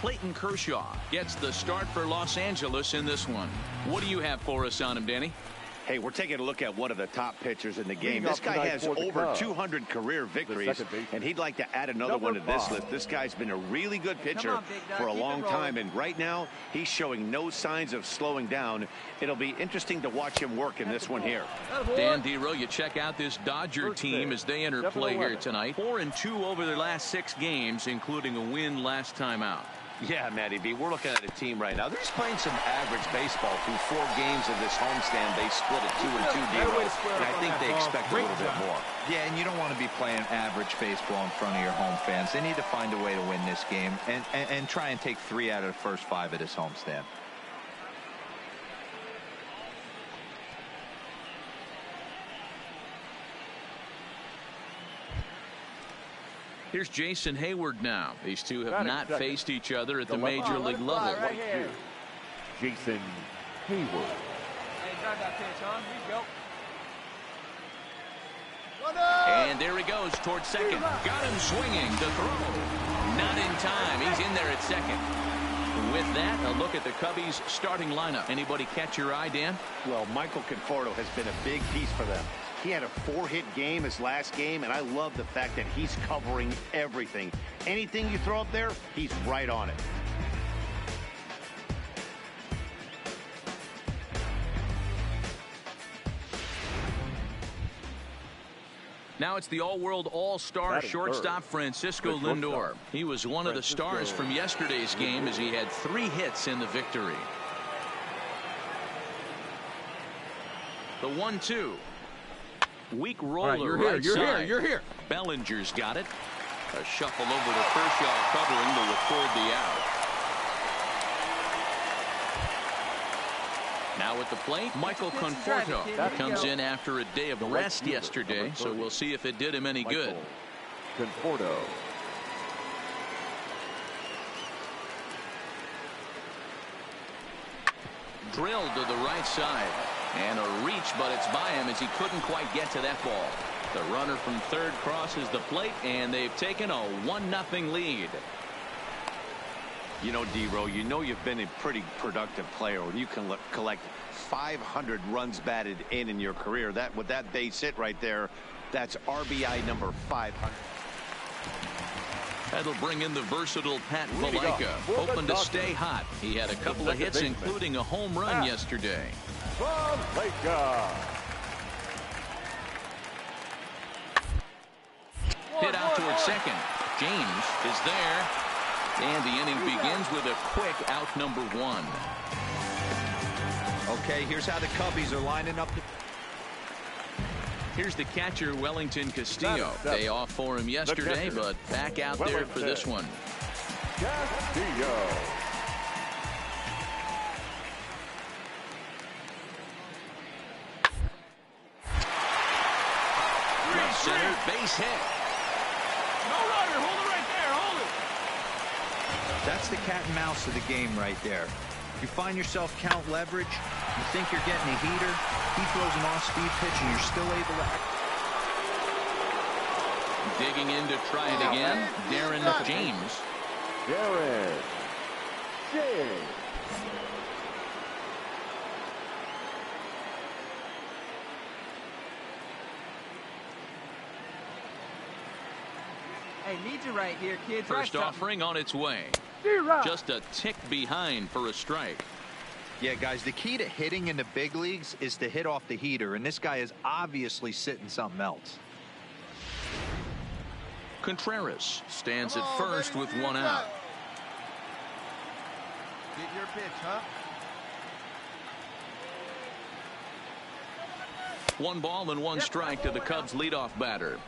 Clayton Kershaw gets the start for Los Angeles in this one. What do you have for us on him, Danny? Hey, we're taking a look at one of the top pitchers in the game. This guy has over 200 career victories, and he'd like to add another one to this list. This guy's been a really good pitcher for a long time, and right now he's showing no signs of slowing down. It'll be interesting to watch him work in this one here. Dan Dero, you check out this Dodger team as they enter play here tonight. 4-2 over their last 6 games, including a win last time out. Yeah, Matty B, we're looking at a team right now. They're just playing some average baseball through 4 games of this homestand. They split it 2-2 D-Roll, and I think they expect a little bit more. Yeah, and you don't want to be playing average baseball in front of your home fans. They need to find a way to win this game and try and take 3 out of the first 5 of this homestand. Here's Jason Hayward now. These two have not faced each other at the major league level. Jason Hayward. Hey, drive that pitch, huh? Here you go. And there he goes towards second. Got him swinging. The throw. Not in time. He's in there at second. With that, a look at the Cubbies' starting lineup. Anybody catch your eye, Dan? Well, Michael Conforto has been a big piece for them. He had a 4-hit game his last game, and I love the fact that he's covering everything. Anything you throw up there, he's right on it. Now it's the all-world all-star shortstop Francisco Lindor. He was one of the stars from yesterday's game as he had 3 hits in the victory. The 1-2. Weak roller right side. You're here. Bellinger's got it. A shuffle over to Kershaw covering to record the out. Now at the plate, Michael Conforto comes in after a day of rest yesterday, so we'll see if it did him any good. Conforto. Drilled to the right side. And a reach, but it's by him as he couldn't quite get to that ball. The runner from third crosses the plate, and they've taken a 1-0 lead. You know, D-Row, you know you've been a pretty productive player when you can collect 500 runs batted in your career. That with that base hit right there, that's RBI number 500. That'll bring in the versatile Pat Valaika, hoping to stay hot. He had a couple of hits, including a home run yesterday. Hit out towards second. James is there. And the inning begins with a quick out number 1. Okay, here's how the Cubbies are lining up. Here's the catcher, Wellington Castillo. Day off for him yesterday, but back out there for this one. Castillo. Center base hit. No runner. Hold it right there. Hold it. That's the cat and mouse of the game right there. You find yourself count leverage. You think you're getting a heater. He throws an off-speed pitch, and you're still able to act. Digging in to try it again, Darren James. Darren James. Hey, need you right here, kid. First offering on its way. Just a tick behind for a strike. Yeah, guys, the key to hitting in the big leagues is to hit off the heater, and this guy is obviously sitting something else. Contreras stands at first with 1 out. Get your pitch, huh? 1 ball and 1 strike to the Cubs leadoff batter.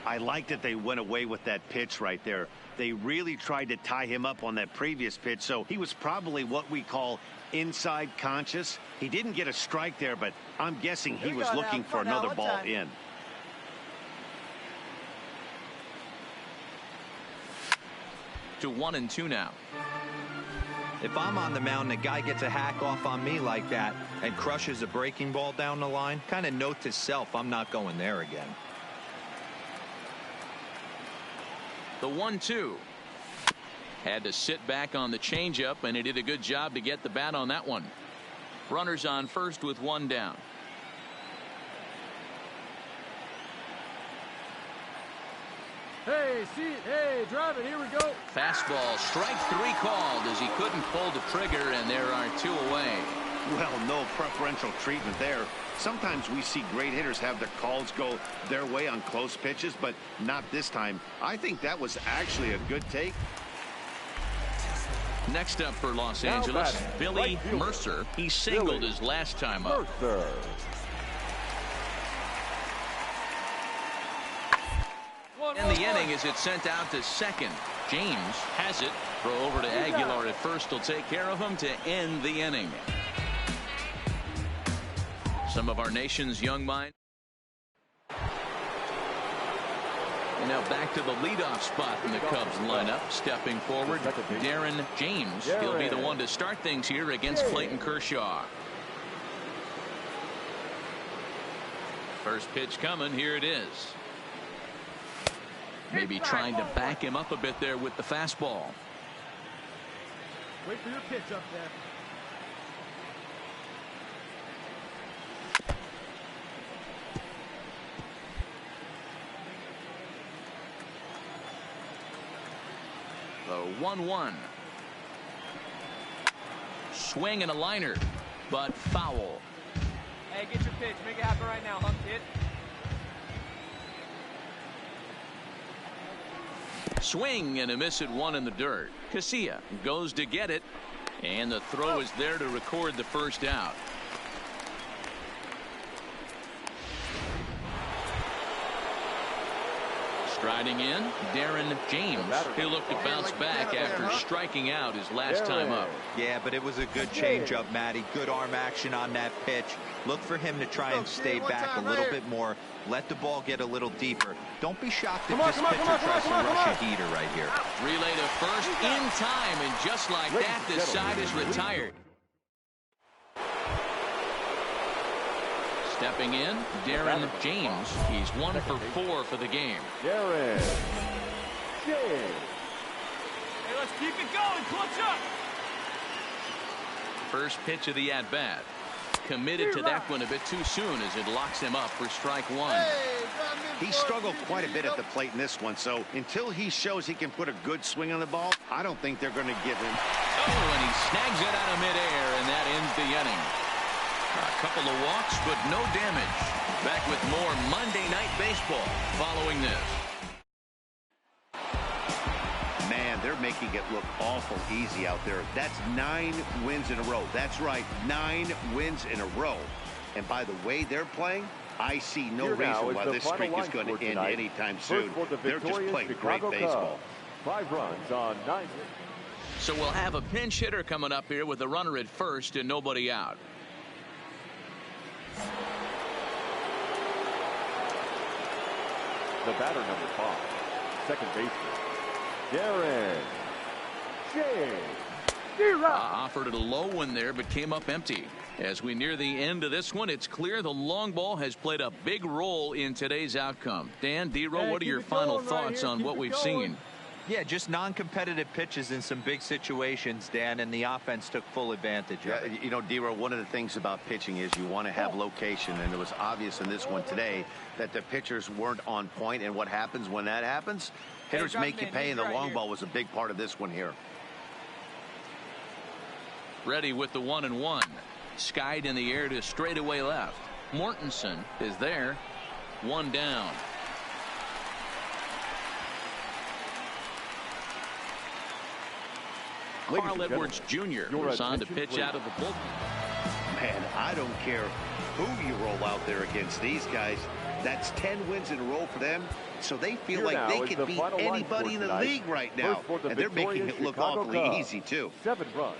I like that they went away with that pitch right there. They really tried to tie him up on that previous pitch, so he was probably what we call inside conscious. He didn't get a strike there, but I'm guessing he was looking for another ball in. To 1-2 now. If I'm on the mound, a guy gets a hack off on me like that and crushes a breaking ball down the line, kind of note to self, I'm not going there again. The 1-2. Had to sit back on the changeup, and he did a good job to get the bat on that one. Runners on first with one down. Hey, drive it. Here we go. Fastball, strike 3 called as he couldn't pull the trigger, and there are 2 away. Well, no preferential treatment there. Sometimes we see great hitters have their calls go their way on close pitches, but not this time. I think that was actually a good take. Next up for Los Angeles, Billy Mercer. He singled his last time up. In the inning as it's sent out to second. James has it. Throw over to Aguilar at first will take care of him to end the inning. Some of our nation's young minds. And now back to the leadoff spot in the Cubs lineup. Stepping forward, Darren James. He'll be the one to start things here against Clayton Kershaw. First pitch coming. Here it is. Maybe trying to back him up a bit there with the fastball. Wait for your pitch up there. The 1-1. Swing and a liner, but foul. Hey, get your pitch. Make it happen right now, huh, kid? Swing and a miss at 1 in the dirt. Casilla goes to get it, and the throw is there to record the first out. Striding in, Darren James. He'll look to bounce back after striking out his last time up. Yeah, but it was a good changeup, Matty. Good arm action on that pitch. Look for him to try and stay back a little bit more. Let the ball get a little deeper. Don't be shocked if this pitcher tries to rush a heater right here. Relay to first in time, and just like that, this side is retired. Stepping in, Darren James. He's 1 for 4 for the game. Darren James. Hey, let's keep it going. Clutch up. First pitch of the at-bat. Committed to that one a bit too soon as it locks him up for strike 1. He struggled quite a bit at the plate in this one, so until he shows he can put a good swing on the ball, I don't think they're going to give him. Oh, and he snags it out of midair, and that ends the inning. A couple of walks, but no damage. Back with more Monday Night Baseball following this. Man, they're making it look awful easy out there. That's 9 wins in a row. That's right, 9 wins in a row. And by the way they're playing, I see no reason why this streak is going to end anytime soon. They're just playing great baseball. 5 runs on 9. So we'll have a pinch hitter coming up here with a runner at first and nobody out. The batter, number 5, second baseman, Darren James. Offered it a low one there, but came up empty. As we near the end of this one, it's clear the long ball has played a big role in today's outcome. Dan, D-Row, what are your final thoughts on what we've seen? Yeah, just non-competitive pitches in some big situations, Dan, and the offense took full advantage of it. You know, D-Row, one of the things about pitching is you want to have location, and it was obvious in this one today that the pitchers weren't on point, and what happens when that happens? Hitters make you pay, and the long ball was a big part of this one here. Ready with the 1-1. Skied in the air to straightaway left. Mortensen is there. 1 down. Carl Edwards Jr. is on to pitch out of the bullpen. Man, I don't care who you roll out there against these guys. That's 10 wins in a row for them, so they feel like they can beat anybody in the league right now. And they're making it look awfully easy, too. 7 runs.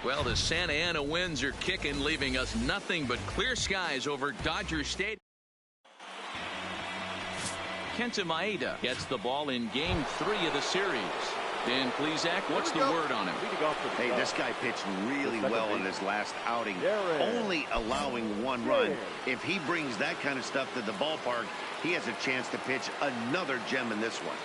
Well, the Santa Ana winds are kicking, leaving us nothing but clear skies over Dodger Stadium. Kenta Maeda gets the ball in Game 3 of the series. Dan Klezak, what's the word on him? Hey, this guy pitched really well in his last outing, only allowing 1 run. If he brings that kind of stuff to the ballpark, he has a chance to pitch another gem in this one.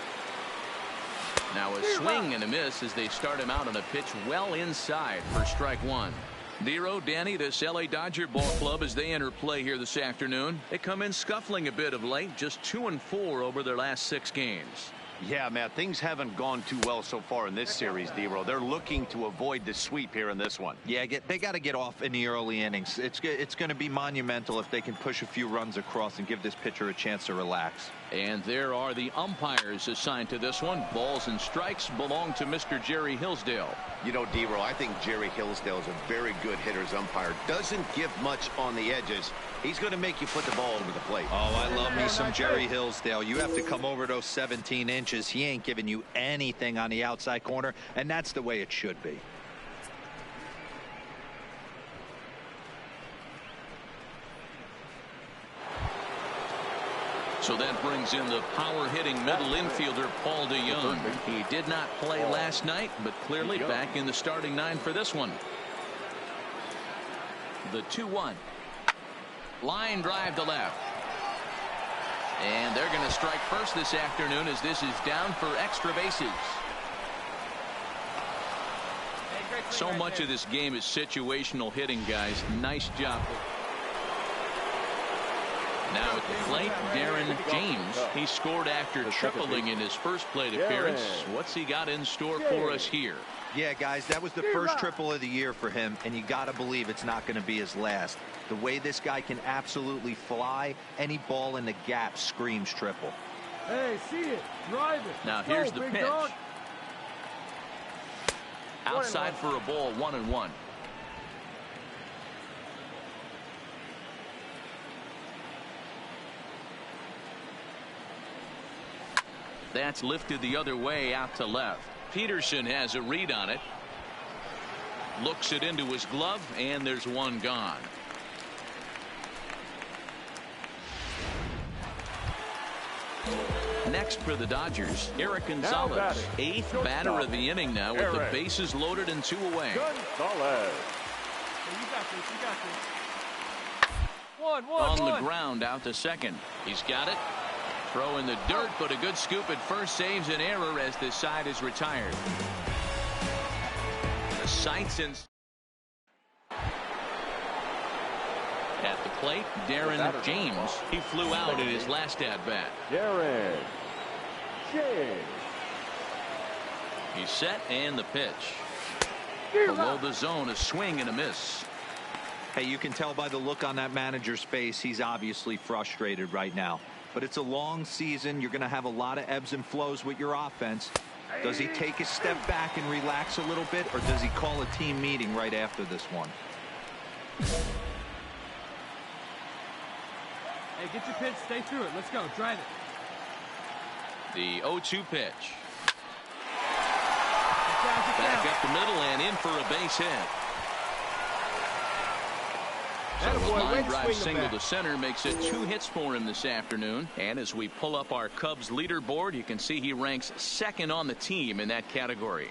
Now a swing and a miss as they start him out on a pitch well inside for strike 1. Nero, Danny, this LA Dodger ball club as they enter play here this afternoon. They come in scuffling a bit of late, just 2-4 over their last 6 games. Yeah, Matt, things haven't gone too well so far in this series, Nero. They're looking to avoid the sweep here in this one. Yeah, they got to get off in the early innings. It's going to be monumental if they can push a few runs across and give this pitcher a chance to relax. And there are the umpires assigned to this one. Balls and strikes belong to Mr. Jerry Hillsdale. You know, Dero, I think Jerry Hillsdale is a very good hitter's umpire. Doesn't give much on the edges. He's going to make you put the ball over the plate. Oh, I love me some Jerry Hillsdale. You have to come over those 17 inches. He ain't giving you anything on the outside corner, and that's the way it should be. So that brings in the power-hitting middle infielder, Paul DeYoung. He did not play last night, but clearly back in the starting 9 for this one. The 2-1. Line drive to left. And they're going to strike first this afternoon as this is down for extra bases. So much of this game is situational hitting, guys. Nice job. Now at the plate, Darren James. He scored after tripling in his first plate appearance. What's he got in store for us here? Yeah, guys, that was the first triple of the year for him, and you got to believe it's not going to be his last. The way this guy can absolutely fly, any ball in the gap screams triple. Hey, see it. Drive it. Now here's the pitch. Outside for a ball, 1-1. That's lifted the other way out to left. Peterson has a read on it. Looks it into his glove, and there's one gone. Next for the Dodgers, Eric Gonzalez, 8th batter of the inning now with the bases loaded and 2 away. Gonzalez. Hey, you got this. You got this. On the ground out to second. He's got it. Throw in the dirt, but a good scoop at first saves an error as this side is retired. The sights in. At the plate, Darren James. He flew out in his last at-bat. Darren James. He's set, and the pitch. Below the zone, a swing and a miss. Hey, you can tell by the look on that manager's face, he's obviously frustrated right now. But it's a long season. You're going to have a lot of ebbs and flows with your offense. Does he take a step back and relax a little bit, or does he call a team meeting right after this one? Hey, get your pitch. Stay through it. Let's go. Drive it. The 0-2 pitch. Back up the middle and in for a base hit. So a line drive single to center makes it 2 hits for him this afternoon. And as we pull up our Cubs leaderboard, you can see he ranks 2nd on the team in that category.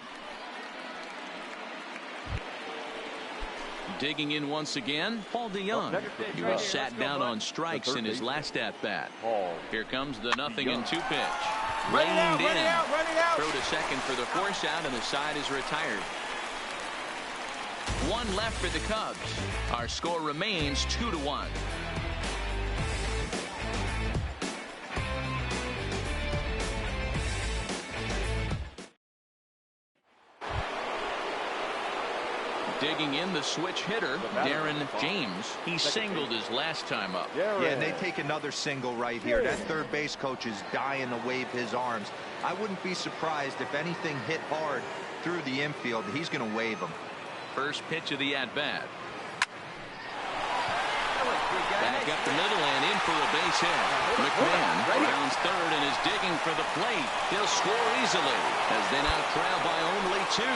Digging in once again, Paul DeYoung. He was sat down on strikes in his last at-bat. Here comes the 0-2 pitch. Reined in. Throw to second for the force out, and the side is retired. 1 left for the Cubs. Our score remains 2-1. Digging in, the switch hitter, Darren James. He singled his last time up. Yeah, and they take another single right here. That third base coach is dying to wave his arms. I wouldn't be surprised if anything hit hard through the infield. He's going to wave them. First pitch of the at-bat. Back up the middle and in for a base hit. McMahon rounds third and is digging for the plate. He'll score easily as they now trail by only 2.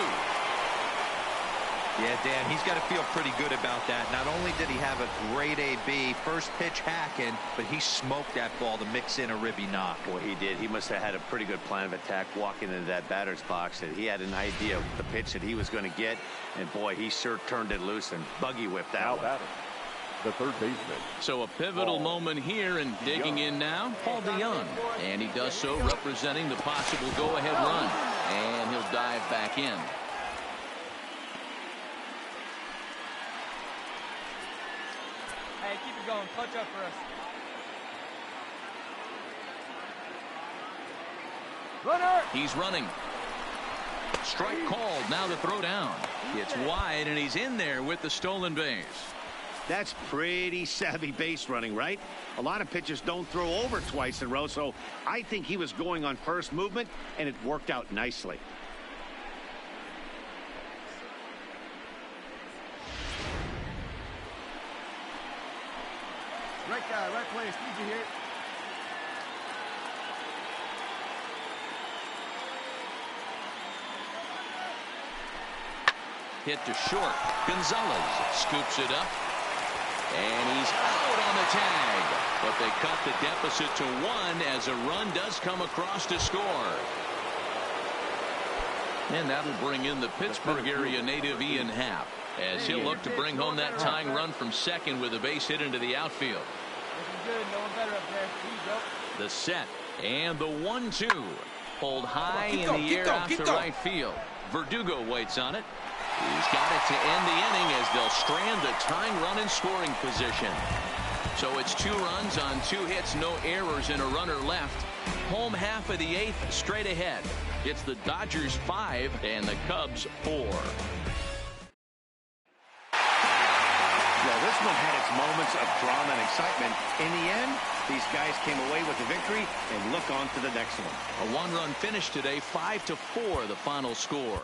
Yeah, Dan, he's got to feel pretty good about that. Not only did he have a great AB, first pitch hacking, but he smoked that ball to mix in a ribby knock. Boy, he did. He must have had a pretty good plan of attack walking into that batter's box. That he had an idea of the pitch that he was going to get, and boy, he sure turned it loose and buggy whipped out. The third baseman. So a pivotal moment here, and digging in now, Paul DeYoung. And he does so representing the possible go-ahead run. And he'll dive back in. Hey, keep it going. Clutch up for us. Runner! He's running. Strike called. Now the throw down. It's wide, and he's in there with the stolen base. That's pretty savvy base running, right? A lot of pitchers don't throw over twice in a row, so I think he was going on first movement, and it worked out nicely. Right guy, right place. Need you here. Hit to short. Gonzalez scoops it up. And he's out on the tag. But they cut the deficit to 1 as a run does come across to score. And that'll bring in the Pittsburgh area native Ian Happ, as he'll look to bring home that tying run from second with a base hit into the outfield. Looking good. No one better up there. Here you go. The set and the 1-2. Pulled high in the air out to right field. Verdugo waits on it. He's got it to end the inning as they'll strand the tying run in scoring position. So it's 2 runs on 2 hits, no errors, and a runner left. Home half of the 8th, straight ahead. It's the Dodgers 5 and the Cubs 4. Well, this one had its moments of drama and excitement. In the end, these guys came away with the victory and look on to the next one. A 1-run finish today, 5-4 the final score.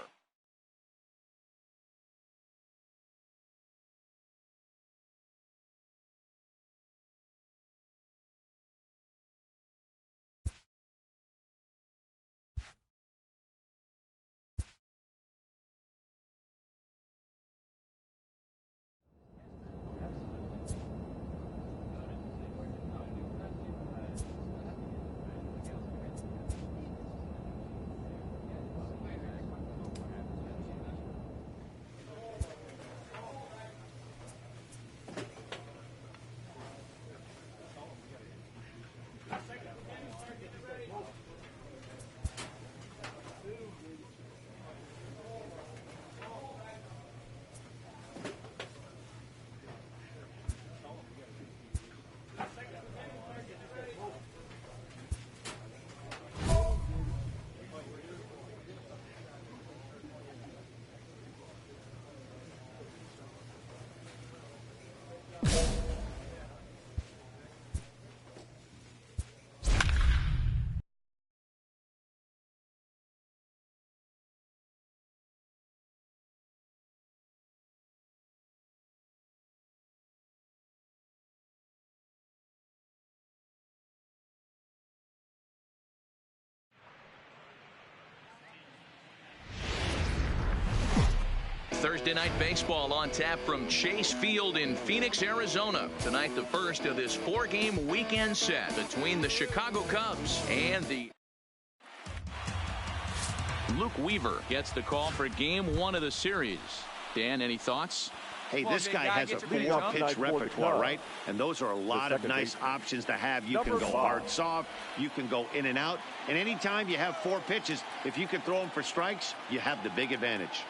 Thursday night baseball on tap from Chase Field in Phoenix, Arizona. Tonight, the first of this 4-game weekend set between the Chicago Cubs and the... Luke Weaver gets the call for game 1 of the series. Dan, any thoughts? Hey, this guy has a 4-pitch repertoire, right? And those are a lot of nice options to have. You can go hard, soft. You can go in and out. And anytime you have 4 pitches, if you can throw them for strikes, you have the big advantage.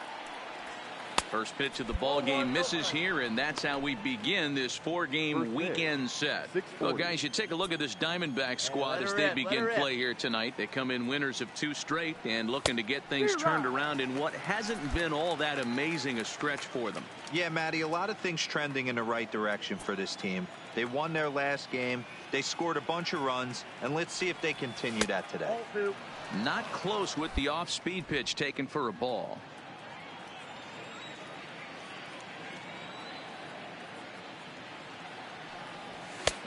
First pitch of the ball game misses here, and that's how we begin this 4-game weekend set. Well, guys, you take a look at this Diamondback squad as they begin play here tonight. They come in winners of 2 straight and looking to get things turned around in what hasn't been all that amazing a stretch for them. Yeah, Matty, a lot of things trending in the right direction for this team. They won their last game. They scored a bunch of runs, and let's see if they continue that today. Not close with the off-speed pitch taken for a ball.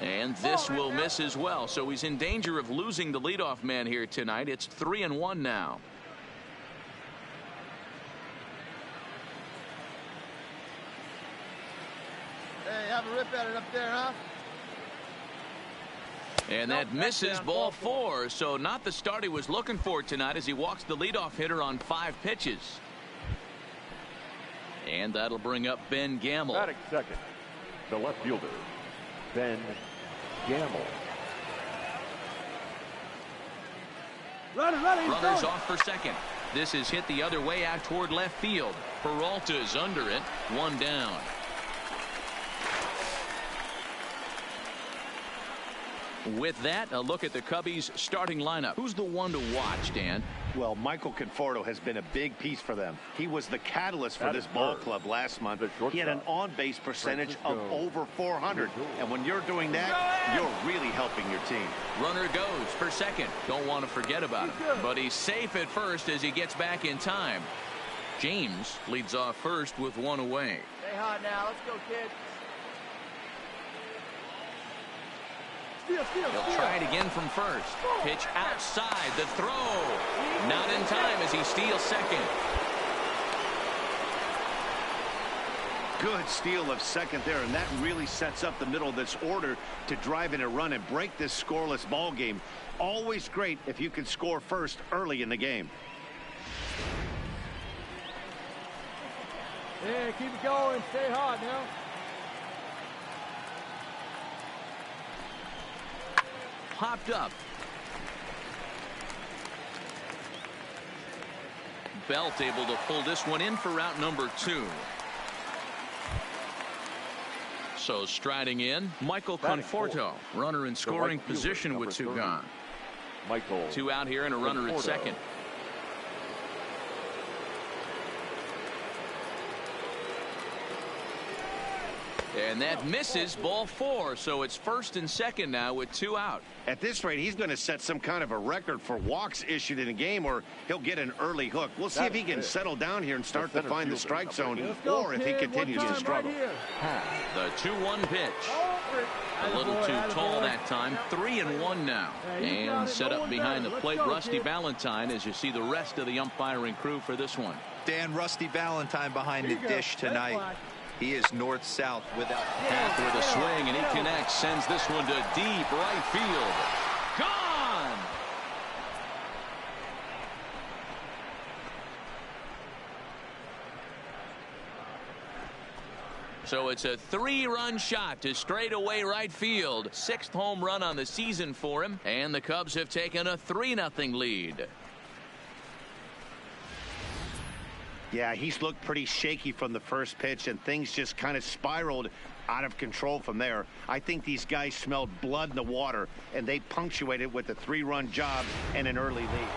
And this will miss as well, so he's in danger of losing the leadoff man here tonight. It's 3-1 now. have a rip at it up there, huh? And that misses ball 4, so not the start he was looking for tonight as he walks the leadoff hitter on 5 pitches. And that'll bring up Ben Gamble. Batting second, the left fielder, Ben Gamble. Runners off for second. This is hit the other way out toward left field. Peralta's under it. 1 down. With that, a look at the Cubbies' starting lineup. Who's the one to watch, Dan? Well, Michael Conforto has been a big piece for them. He was the catalyst for this ball club last month. He had an on-base percentage of over 400. And when you're doing that, you're really helping your team. Runner goes for second. Don't want to forget about him. But he's safe at first as he gets back in time. James leads off first with 1 away. Stay hot now. Let's go, kid. He'll try it again from first. Pitch outside. The throw. Not in time as he steals second. Good steal of second there, and that really sets up the middle of this order to drive in a run and break this scoreless ball game. Always great if you can score first early in the game. Yeah, keep it going. Stay hot now. Popped up. Belt able to pull this one in for route number 2. So striding in, Michael Conforto, runner in scoring position with 2 gone. 2 out here and a runner at second. And that misses ball 4, so it's first and second now with 2 out. At this rate, he's going to set some kind of a record for walks issued in a game, or he'll get an early hook. We'll see if he can settle down here and start to find the strike zone, or if he continues to struggle. The 2-1 pitch. A little too tall that time. 3-1 now. And set up behind the plate, Rusty Valentine, as you see the rest of the umpiring crew for this one. Dan, Rusty Valentine behind the dish tonight. He is north-south without half with a swing, and he connects, sends this one to deep right field. Gone! So it's a 3-run shot to straightaway right field. 6th home run on the season for him, and the Cubs have taken a 3-0 lead. Yeah, he's looked pretty shaky from the first pitch, and things just kind of spiraled out of control from there. I think these guys smelled blood in the water, and they punctuated with a 3-run job and an early lead.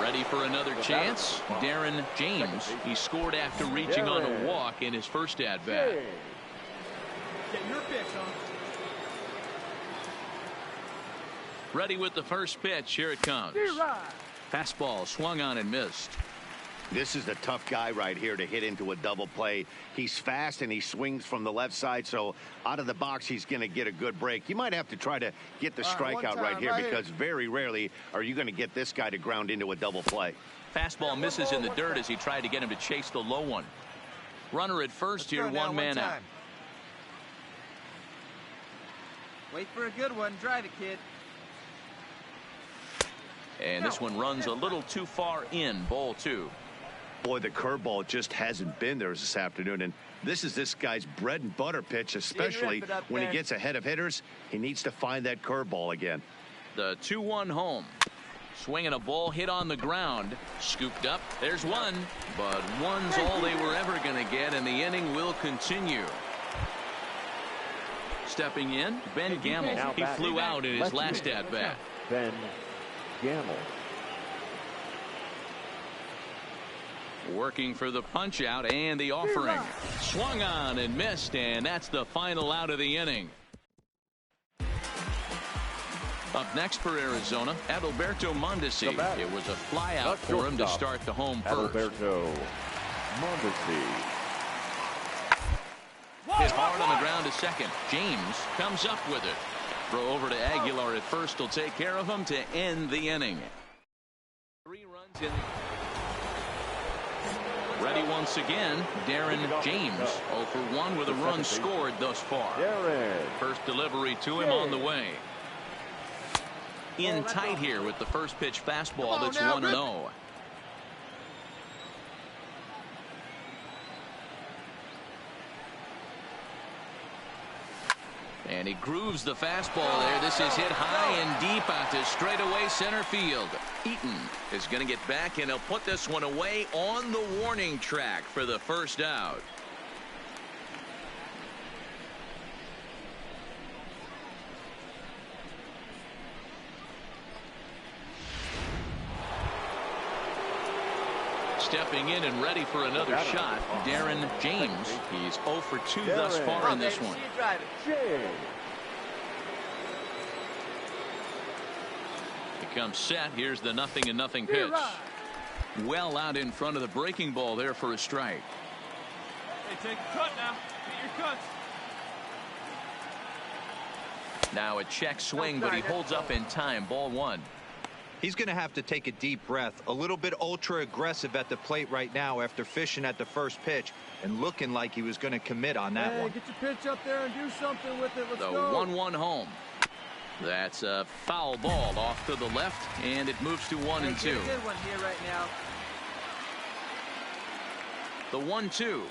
Ready for another chance? Darren James. He scored after reaching on a walk in his first at-bat. Get your pitch on. Ready with the first pitch. Here it comes. Fastball swung on and missed. This is a tough guy right here to hit into a double play. He's fast and he swings from the left side, so out of the box he's going to get a good break. You might have to try to get the strikeout right here because very rarely are you going to get this guy to ground into a double play. Fastball misses in the dirt as he tried to get him to chase the low one. Runner at first here, 1 man out. Wait for a good one. Drive it, kid. And this one runs a little too far in. Ball 2. Boy, the curveball just hasn't been there this afternoon, and this is this guy's bread and butter pitch, especially when he gets ahead of hitters. He needs to find that curveball again. The 2-1 home. Swinging a ball hit on the ground. Scooped up. There's one, but one's all they were ever going to get, and the inning will continue. Stepping in, Ben Gamble. He flew out in his last at-bat. Ben Gamble. Working for the punch out and the offering. Swung on and missed, and that's the final out of the inning. Up next for Arizona, Adalberto Mondesi. It was a flyout for him to start the home first. Adalberto Mondesi. Hit hard on the ground to second. James comes up with it. Throw over to Aguilar at first will take care of him to end the inning. 3 runs in. Ready once again, Darren James. 0 for 1 with a run scored thus far. First delivery to him on the way. In tight here with the first pitch fastball that's 1-0. And he grooves the fastball there. This is hit high and deep out to straightaway center field. Eaton is going to get back, and he'll put this one away on the warning track for the first out. Stepping in and ready for another shot, Darren James. He's 0 for 2 thus far in this one. He comes set. Here's the 0-0 pitch. Well out in front of the breaking ball there for a strike. Hey, take a cut now. Get your cuts. Now a check swing, but he holds up in time. Ball 1. He's going to have to take a deep breath. A little bit ultra aggressive at the plate right now after fishing at the first pitch and looking like he was going to commit on that one. Get your pitch up there and do something with it. Let's go. The 1-1 home. That's a foul ball off to the left, and it moves to 1-2. Good one here right now. The 1-2.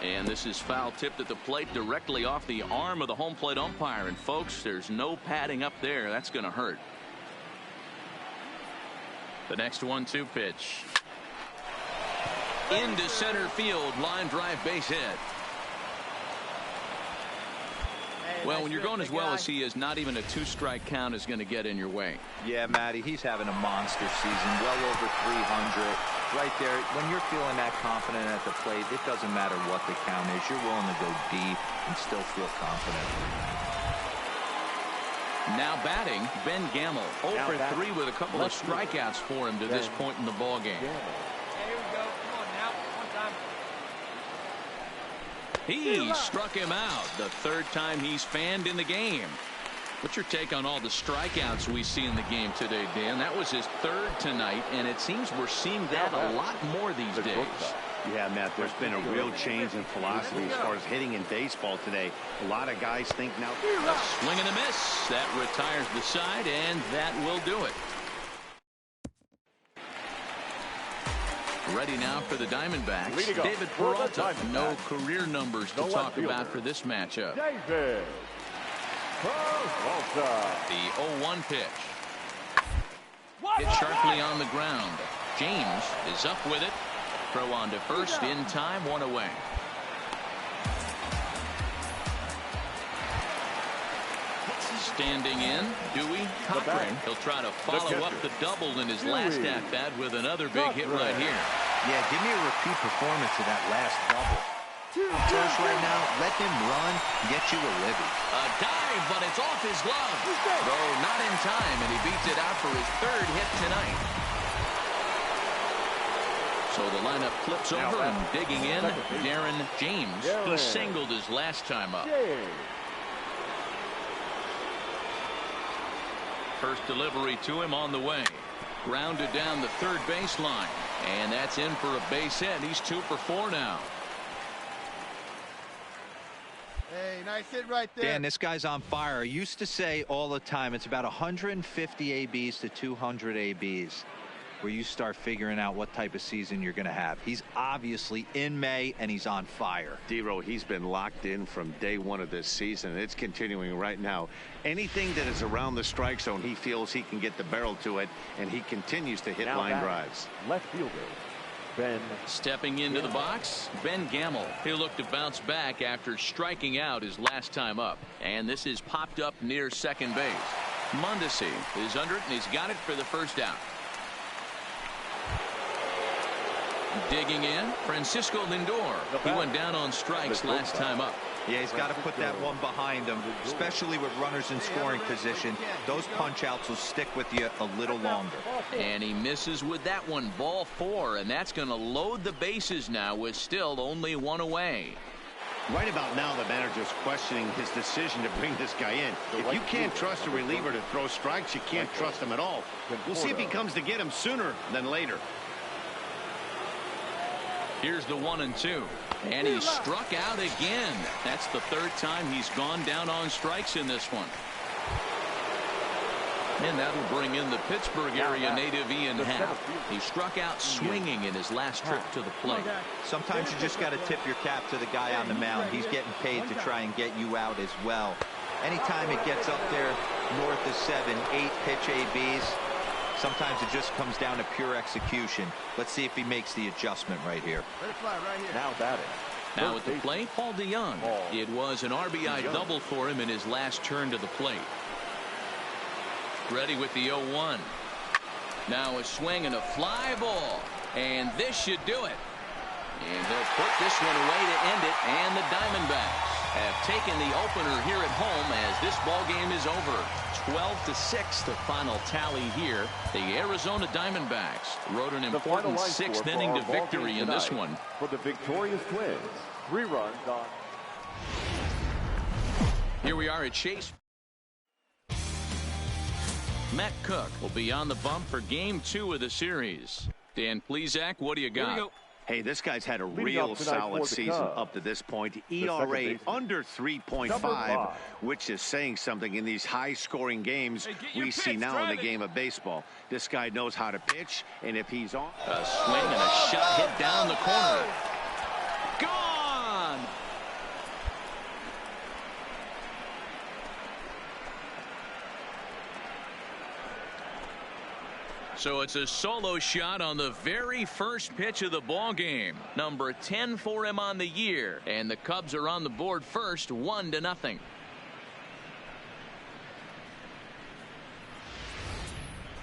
And this is foul tipped at the plate directly off the arm of the home plate umpire. And folks, there's no padding up there. That's going to hurt. The next 1-2 pitch. Into center field, line drive, base hit. Well, when you're going as well as he is, not even a 2-strike count is going to get in your way. Yeah, Matty, he's having a monster season, well over 300. Right there, when you're feeling that confident at the plate, it doesn't matter what the count is. You're willing to go deep and still feel confident. Now batting, Ben Gamble. 0 for 3 with a couple of strikeouts for him to this point in the ball game. Here we go. Come on now. One time. He struck him out. The third time he's fanned in the game. What's your take on all the strikeouts we see in the game today, Dan? That was his third tonight, and it seems we're seeing that a lot more these days. Yeah, Matt, there's been a real change in philosophy as far as hitting in baseball today. A lot of guys think now. A swing and a miss. That retires the side, and that will do it. Ready now for the Diamondbacks. David Peralta. No career numbers to talk about for this matchup. David Peralta. The 0-1 pitch. Hit sharply on the ground. James is up with it. Throw on to first in time, 1 away. Standing in, Dewey Cochran. He'll try to follow up the double in his last at-bat with another big hit right here. Yeah, give me a repeat performance of that last double. First right now, let him run, get you a Libby. A dive, but it's off his glove. Though not in time, and he beats it out for his third hit tonight. So the lineup flips over, and digging in, Darren James. He singled his last time up. First delivery to him on the way. Grounded down the third baseline. And that's in for a base hit. He's 2 for 4 now. Hey, nice hit right there. Dan, this guy's on fire. I used to say all the time, it's about 150 ABs to 200 ABs where you start figuring out what type of season you're going to have. He's obviously in May, and he's on fire. D-Row, he's been locked in from day one of this season. It's continuing right now. Anything that is around the strike zone, he feels he can get the barrel to it, and he continues to hit line drives. Left fielder, Ben. Stepping into the box, Ben Gamble. He'll look to bounce back after striking out his last time up. And this is popped up near second base. Mondesi is under it, and he's got it for the first out. Digging in, Francisco Lindor. He went down on strikes last time up. Yeah, he's got to put that one behind him, especially with runners in scoring position. Those punch-outs will stick with you a little longer. And he misses with that one. Ball 4, and that's going to load the bases now with still only 1 away. Right about now, the manager's questioning his decision to bring this guy in. If you can't trust a reliever to throw strikes, you can't trust him at all. We'll see if he comes to get him sooner than later. Here's the 1-2. And he struck out again. That's the third time he's gone down on strikes in this one. And that'll bring in the Pittsburgh area native Ian Happ. He struck out swinging in his last trip to the plate. Sometimes you just got to tip your cap to the guy on the mound. He's getting paid to try and get you out as well. Anytime it gets up there north of 7, 8 pitch ABs, sometimes it just comes down to pure execution. Let's see if he makes the adjustment right here. Now batting. Now at the plate, Paul DeYoung. It was an RBI double for him in his last turn to the plate. Ready with the 0-1. Now a swing and a fly ball. And this should do it. And he'll put this one away to end it. And the Diamondbacks have taken the opener here at home as this ball game is over. 12-6 the final tally here. The Arizona Diamondbacks rode an important 6th inning to victory in this one. For the victorious Twins, 3 runs on. Here we are at Chase. Matt Cook will be on the bump for game 2 of the series. Dan Plesac, what do you got? Hey, this guy's had a real solid season up to this point. ERA under 3.5, which is saying something in these high-scoring games we see now in the game of baseball. This guy knows how to pitch, and if he's on... A swing and a shot hit down the corner. Gone! So it's a solo shot on the very first pitch of the ball game. Number 10 for him on the year. And the Cubs are on the board first, 1-0.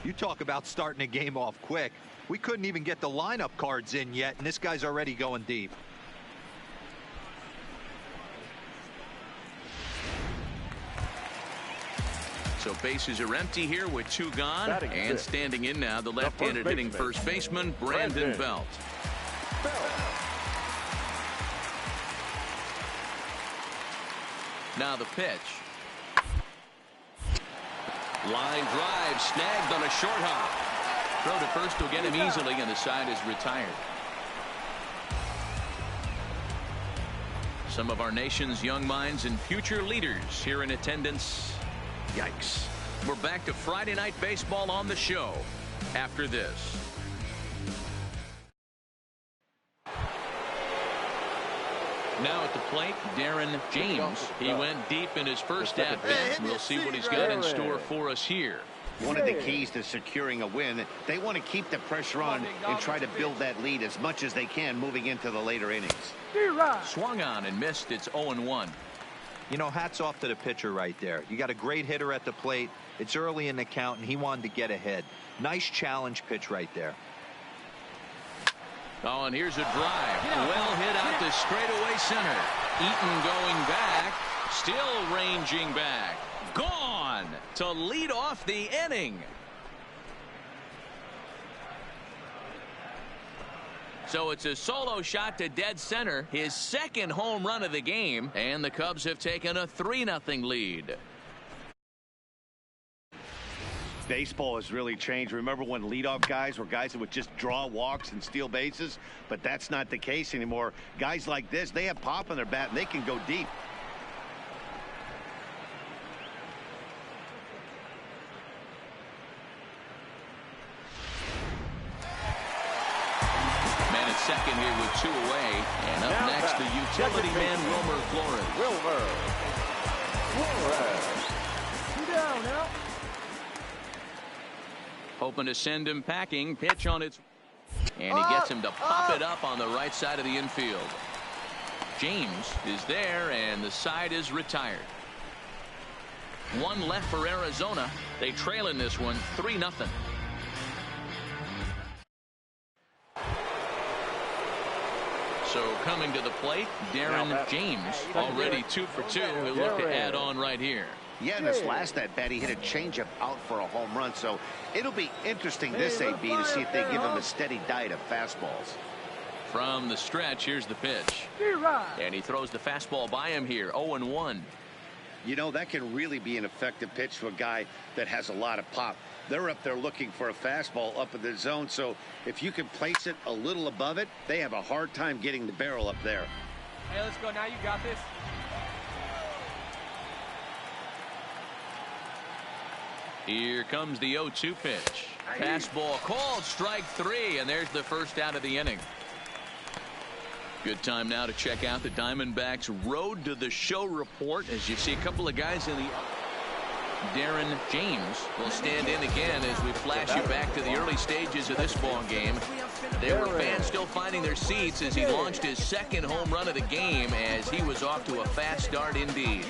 You talk about starting a game off quick. We couldn't even get the lineup cards in yet, and this guy's already going deep. So bases are empty here with 2 gone. And standing in now, the left-handed hitting first baseman, Brandon Belt. Now the pitch. Line drive snagged on a short hop. Throw to first will get him easily, and the side is retired. Some of our nation's young minds and future leaders here in attendance. Yikes. We're back to Friday Night Baseball on the show after this. Now at the plate, Darren James. He went deep in his first at-bat. We'll see what he's got in store for us here. One of the keys to securing a win, they want to keep the pressure on and try to build that lead as much as they can moving into the later innings. Swung on and missed. It's 0-1. You know, hats off to the pitcher right there. You got a great hitter at the plate. It's early in the count, and he wanted to get ahead. Nice challenge pitch right there. Oh, and here's a drive. Well hit out to straightaway center. Eaton going back. Still ranging back. Gone to lead off the inning. So it's a solo shot to dead center, his second home run of the game, and the Cubs have taken a 3-0 lead. Baseball has really changed. Remember when leadoff guys were guys that would just draw walks and steal bases? But that's not the case anymore. Guys like this, they have pop on their bat and they can go deep. Second here with 2 away, and up next the utility man Wilmer Flores. Down now. Hoping to send him packing. Pitch on its, and he gets him to pop it up on the right side of the infield. James is there, and the side is retired. 1 left for Arizona. They trail in this one 3-0. So coming to the plate, Darren James, already 2 for 2. He'll look to add on right here. Yeah, in his last at-bat, he hit a changeup out for a home run. So it'll be interesting this AB to see if they give him a steady diet of fastballs. From the stretch, here's the pitch. And he throws the fastball by him here, 0-1. You know, that can really be an effective pitch to a guy that has a lot of pop. they're up there looking for a fastball up in the zone. So if you can place it a little above it, they have a hard time getting the barrel up there. Hey, let's go now. You got this. Here comes the 0-2 pitch. Fastball called, strike 3, and there's the first out of the inning. Good time now to check out the Diamondbacks' Road to the Show report. As you see a couple of guys in the... Darren James will stand in again as we flash you back to the early stages of this ball game. There were fans still finding their seats as he launched his second home run of the game, as he was off to a fast start indeed.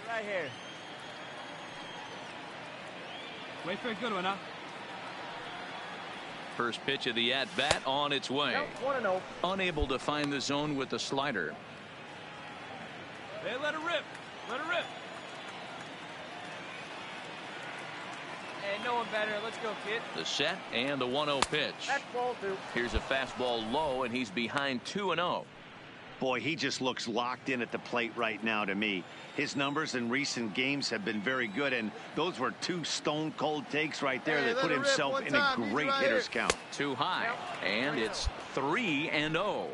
Right here. Wait for a good one, huh? First pitch of the at-bat on its way. 1-0. Unable to find the zone with the slider. Hey, let it rip. Let it rip. Hey, no one better. Let's go, kid. The set and the 1-0 pitch. That's ball 2. Here's a fastball low, and he's behind 2-0. Boy, he just looks locked in at the plate right now to me. His numbers in recent games have been very good, and those were 2 stone-cold takes right there that put himself in a great hitter's count. Too high, and it's 3-0.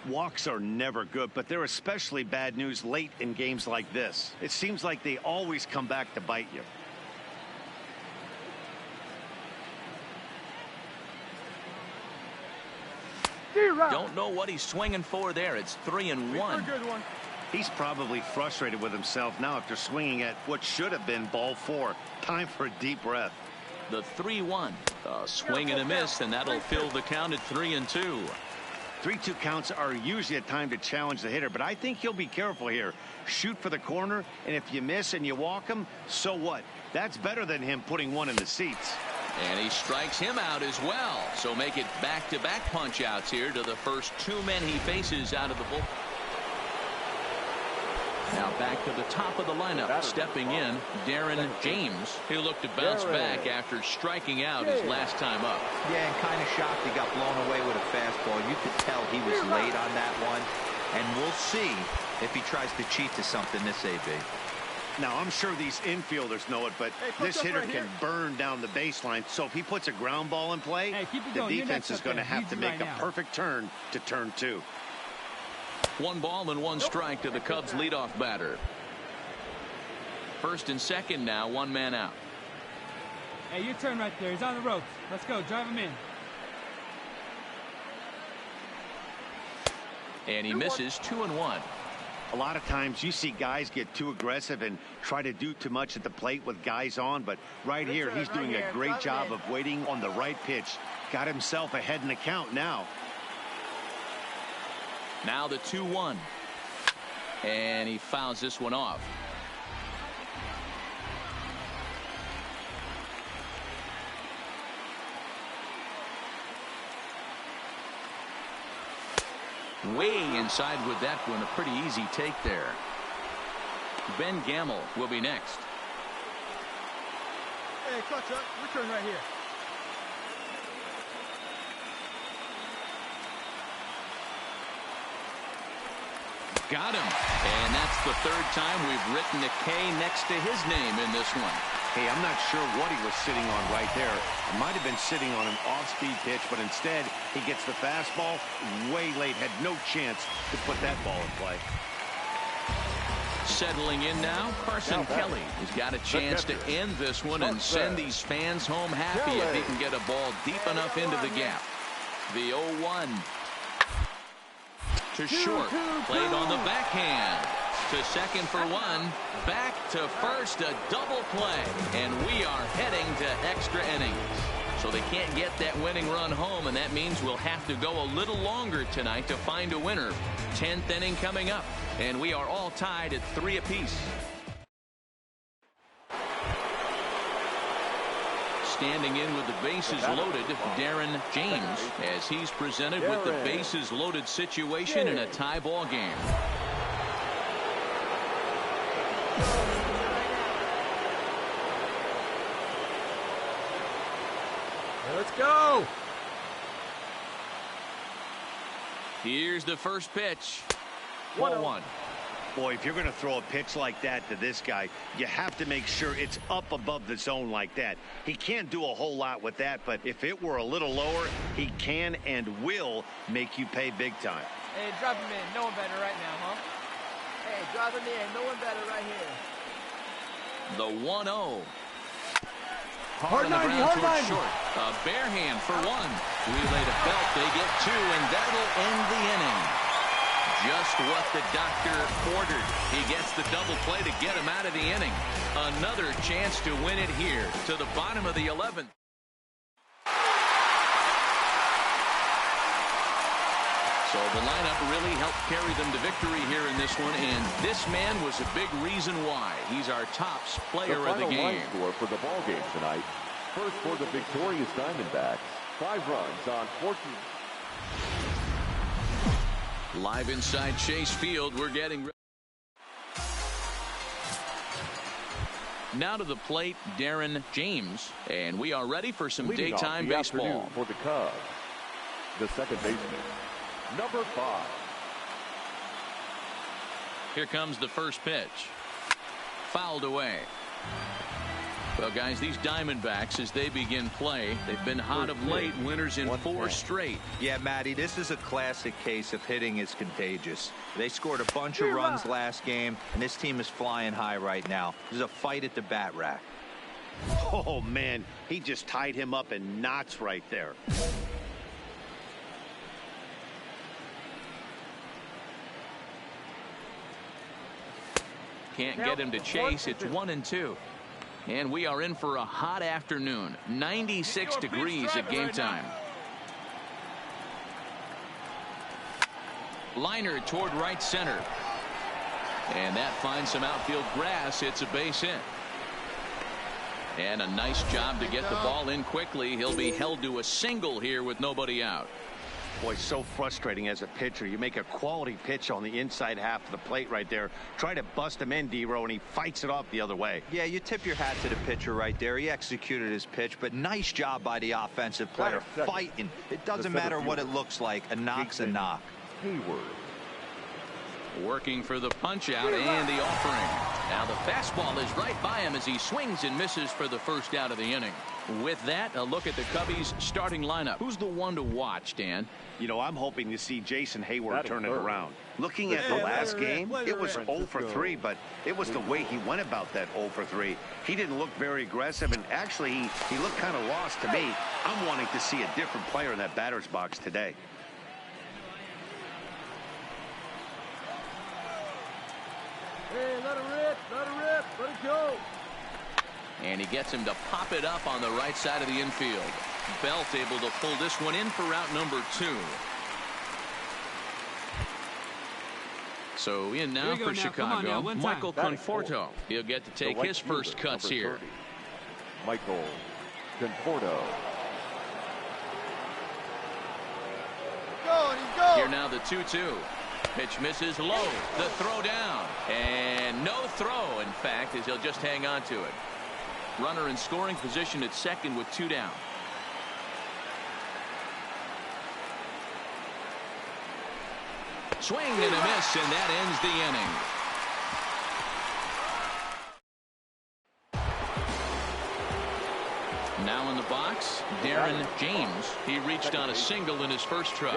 Walks are never good, but they're especially bad news late in games like this. It seems like they always come back to bite you. Don't know what he's swinging for there. It's 3-1. Good one. He's probably frustrated with himself now after swinging at what should have been ball 4. Time for a deep breath. The 3-1. A swing and a miss, and that'll fill the count at 3-2. 3-2 counts are usually a time to challenge the hitter, but I think he'll be careful here. Shoot for the corner, and if you miss and you walk him, so what? That's better than him putting one in the seats. And he strikes him out as well. So make it back-to-back punch-outs here to the first 2 men he faces out of the bullpen. Now back to the top of the lineup. Stepping in, Darren James. He'll look to bounce back after striking out his last time up. Yeah, and kind of shocked he got blown away with a fastball. You could tell he was late on that one. And we'll see if he tries to cheat to something this AB. Now, I'm sure these infielders know it, but this hitter can burn down the baseline. So if he puts a ground ball in play, the defense is going to have to make a perfect turn to turn 2. 1 ball and 1 strike to the Cubs leadoff batter. First and second now, 1 man out. Hey, your turn right there. He's on the ropes. Let's go. Drive him in. And he misses 2-1. A lot of times you see guys get too aggressive and try to do too much at the plate with guys on, but right here he's doing a great job of waiting on the right pitch. Got himself ahead in the count now. Now the 2-1. And he fouls this one off. Way inside with that one. A pretty easy take there. Ben Gamble will be next. Hey, clutch up. Return right here. Got him. And that's the 3rd time we've written a K next to his name in this one. Hey, I'm not sure what he was sitting on right there. It might have been sitting on an off-speed pitch, but instead he gets the fastball way late. Had no chance to put that ball in play. Settling in now, Carson Kelly has got a chance to end this one and send these fans home happy if he can get a ball deep enough into the gap. The 0-1 to short, played on the backhand. To second for 1, back to first, a double play, and we are heading to extra innings. So they can't get that winning run home, and that means we'll have to go a little longer tonight to find a winner. 10th inning coming up, and we are all tied at 3 apiece. Standing in with the bases loaded, Darren James, as he's presented with the bases loaded situation in a tie ball game. Let's go. Here's the first pitch. 1-1. Boy, if you're going to throw a pitch like that to this guy, you have to make sure it's up above the zone like that. He can't do a whole lot with that, but if it were a little lower, he can and will make you pay big time. Hey, drop him in. No one better right now, huh? Hey, drop him in. No one better right here. The 1-0. Hard on the 90, ground hard towards 90. short. A bare hand for one. Relay to Belt. They get two, and that'll end the inning. Just what the doctor ordered. He gets the double play to get him out of the inning. Another chance to win it here to the bottom of the 11th. So the lineup really helped carry them to victory here in this one, and this man was a big reason why. He's our top player of the game. The final line score for the ball game tonight. First for the victorious Diamondbacks, 5 runs on 14. Live inside Chase Field, we're getting now to the plate, Darren James, and we are ready for some Leading daytime off the baseball. afternoon for the Cubs, the second baseman, number 5. Here comes the first pitch. Fouled away. Well, guys, these Diamondbacks, as they begin play, they've been hot of late, winners in 4 straight. Yeah, Matty, this is a classic case of hitting is contagious. They scored a bunch of runs last game, and this team is flying high right now. There's a fight at the bat rack. Oh, man, he just tied him up in knots right there. Can't get him to chase. It's 1-2. And we are in for a hot afternoon. 96 degrees at game time. Liner toward right center. And that finds some outfield grass. It's a base hit. And a nice job to get the ball in quickly. He'll be held to a single here with nobody out. Boy, so frustrating as a pitcher. You make a quality pitch on the inside half of the plate right there. Try to bust him in, D-Row, and he fights it off the other way. Yeah, you tip your hat to the pitcher right there. He executed his pitch, but nice job by the offensive player fighting. It doesn't matter what it looks like. A knock's a knock. Hayward. Working for the punch out and the offering. Now the fastball is right by him as he swings and misses for the first out of the inning. With that, a look at the Cubbies starting lineup. Who's the one to watch, Dan? You know, I'm hoping to see Jason Hayward turn it around. Looking at the last game, it was 0 for 3, but it was the way he went about that 0 for 3. He didn't look very aggressive, and actually he looked kind of lost to me. I'm wanting to see a different player in that batter's box today. Hey, let it rip, let it go. And he gets him to pop it up on the right side of the infield. Belt able to pull this one in for route number 2. So in now for Chicago, Michael Conforto. He'll get to take his first cuts here. 30, Michael Conforto. Here now the 2-2. Pitch misses low. The throw down. And no throw, in fact, as he'll just hang on to it. Runner in scoring position at second with 2 down. Swing and a miss, and that ends the inning. Now in the box, Darren James. He reached on a single in his first try.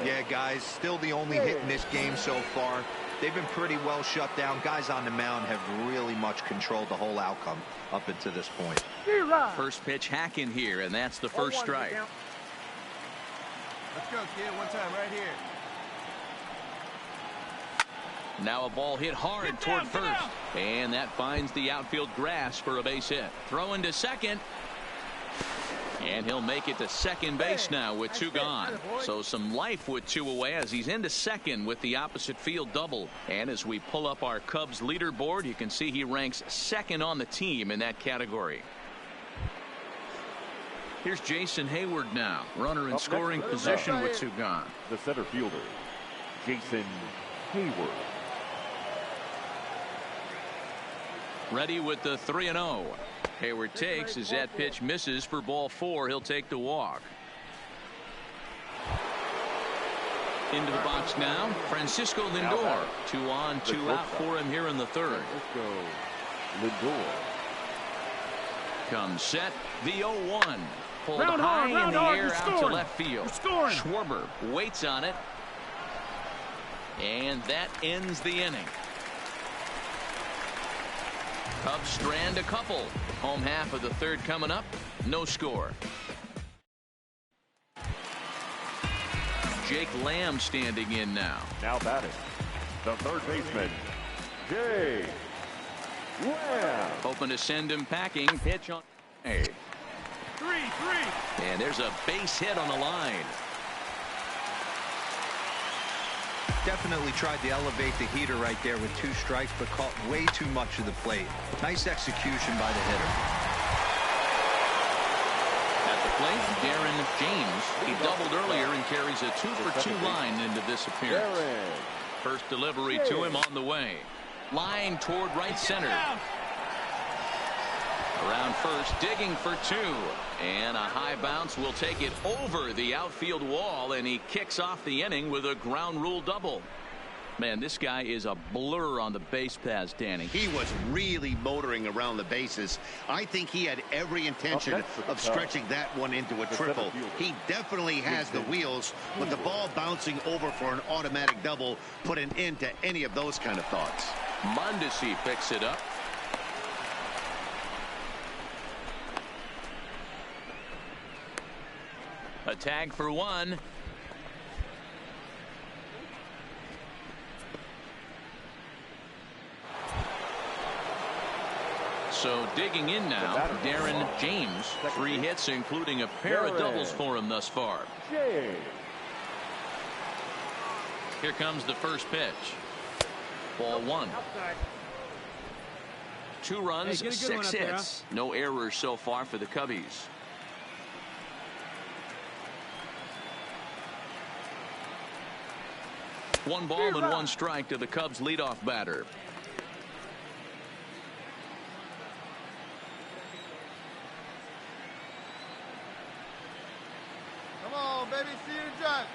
Yeah, guys, still the only hit in this game so far. They've been pretty well shut down. Guys on the mound have really much controlled the whole outcome up until this point. First pitch hack in here, and that's the first strike. Let's go, kid. One time right here. Now a ball hit hard toward first. And that finds the outfield grass for a base hit. Throw into second. And he'll make it to second base now with 2 gone. So some life with 2 away as he's into second with the opposite field double. And as we pull up our Cubs leaderboard, you can see he ranks second on the team in that category. Here's Jason Hayward now. Runner in scoring position with 2 gone. The center fielder, Jason Hayward. Ready with the 3-0. Hayward takes as that pitch misses for ball 4. He'll take the walk. Into the box now, Francisco Lindor. 2 on, 2 out for him here in the third. Lindor. Comes set, the 0-1. Pulled Round high hog, in round the hog, air you're out to scoring. left field. You're scoring. Schwarber waits on it. And that ends the inning. Cubs strand a couple. Home half of the third coming up. No score. Jake Lamb standing in now. Now batting, the third baseman, Jake Lamb. Hoping to send him packing. Pitch on. Hey. 3-3. And there's a base hit on the line. Definitely tried to elevate the heater right there with 2 strikes, but caught way too much of the plate. Nice execution by the hitter. At the plate, Darren James. He doubled earlier and carries a 2-for-2 line into this appearance. First delivery to him on the way. Line toward right center. Around first, digging for 2. And a high bounce will take it over the outfield wall, and he kicks off the inning with a ground rule double. Man, this guy is a blur on the base paths, Danny. He was really motoring around the bases. I think he had every intention of stretching that one into a triple. He definitely has the wheels, but the ball bouncing over for an automatic double put an end to any of those kind of thoughts. Mondesi picks it up. A tag for 1. So digging in now, Darren James. 3 hits, including a pair of doubles for him thus far. Here comes the first pitch. Ball 1. 2 runs, 6 hits. No errors so far for the Cubbies. One ball and 1 strike to the Cubs leadoff batter. Come on, baby. See you in Jack.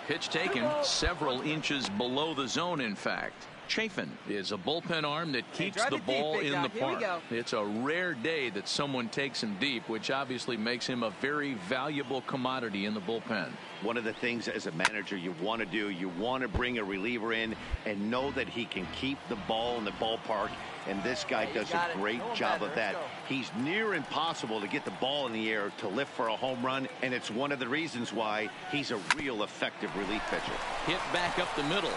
Pitch taken several inches below the zone, in fact. Chafin is a bullpen arm that keeps the ball in the park. It's a rare day that someone takes him deep, which obviously makes him a very valuable commodity in the bullpen. One of the things as a manager you want to do, you want to bring a reliever in and know that he can keep the ball in the ballpark, and this guy does a great job of that. He's near impossible to get the ball in the air to lift for a home run, and it's one of the reasons why he's a real effective relief pitcher. Hit back up the middle.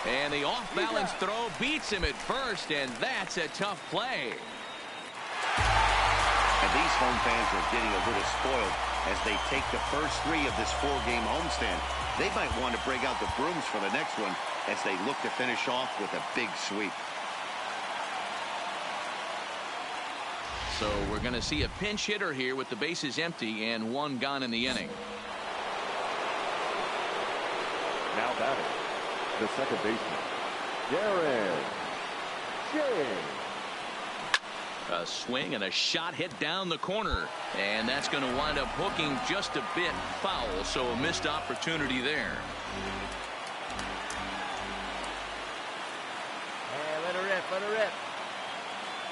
And the off-balance throw beats him at first, and that's a tough play. And these home fans are getting a little spoiled as they take the first 3 of this 4-game homestand. They might want to break out the brooms for the next one as they look to finish off with a big sweep. So we're going to see a pinch hitter here with the bases empty and 1 gone in the inning. Now batting, the second baseman, Darren James. A swing and a shot hit down the corner, and that's going to wind up hooking just a bit foul, so a missed opportunity there. Hey, let her rip, let her rip.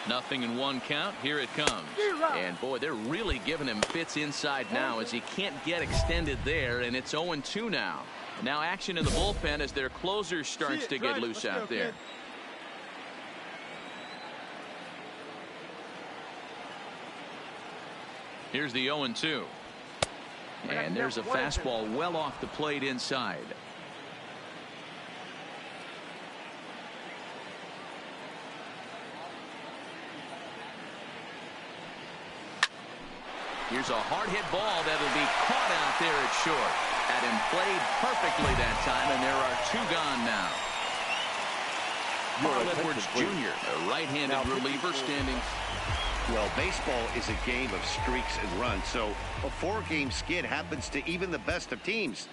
Nothing in 1 count. Here it comes. And boy, they're really giving him fits inside now as he can't get extended there, and it's 0-2 now. Now action in the bullpen as their closer starts to get loose out there. Here's the 0-2. And there's a fastball well off the plate inside. Here's a hard hit ball that'll be caught out there at short. Had him played perfectly that time, and there are 2 gone now. Carl Edwards Jr., a right-handed reliever standing. Well, baseball is a game of streaks and runs, so a 4-game skid happens to even the best of teams.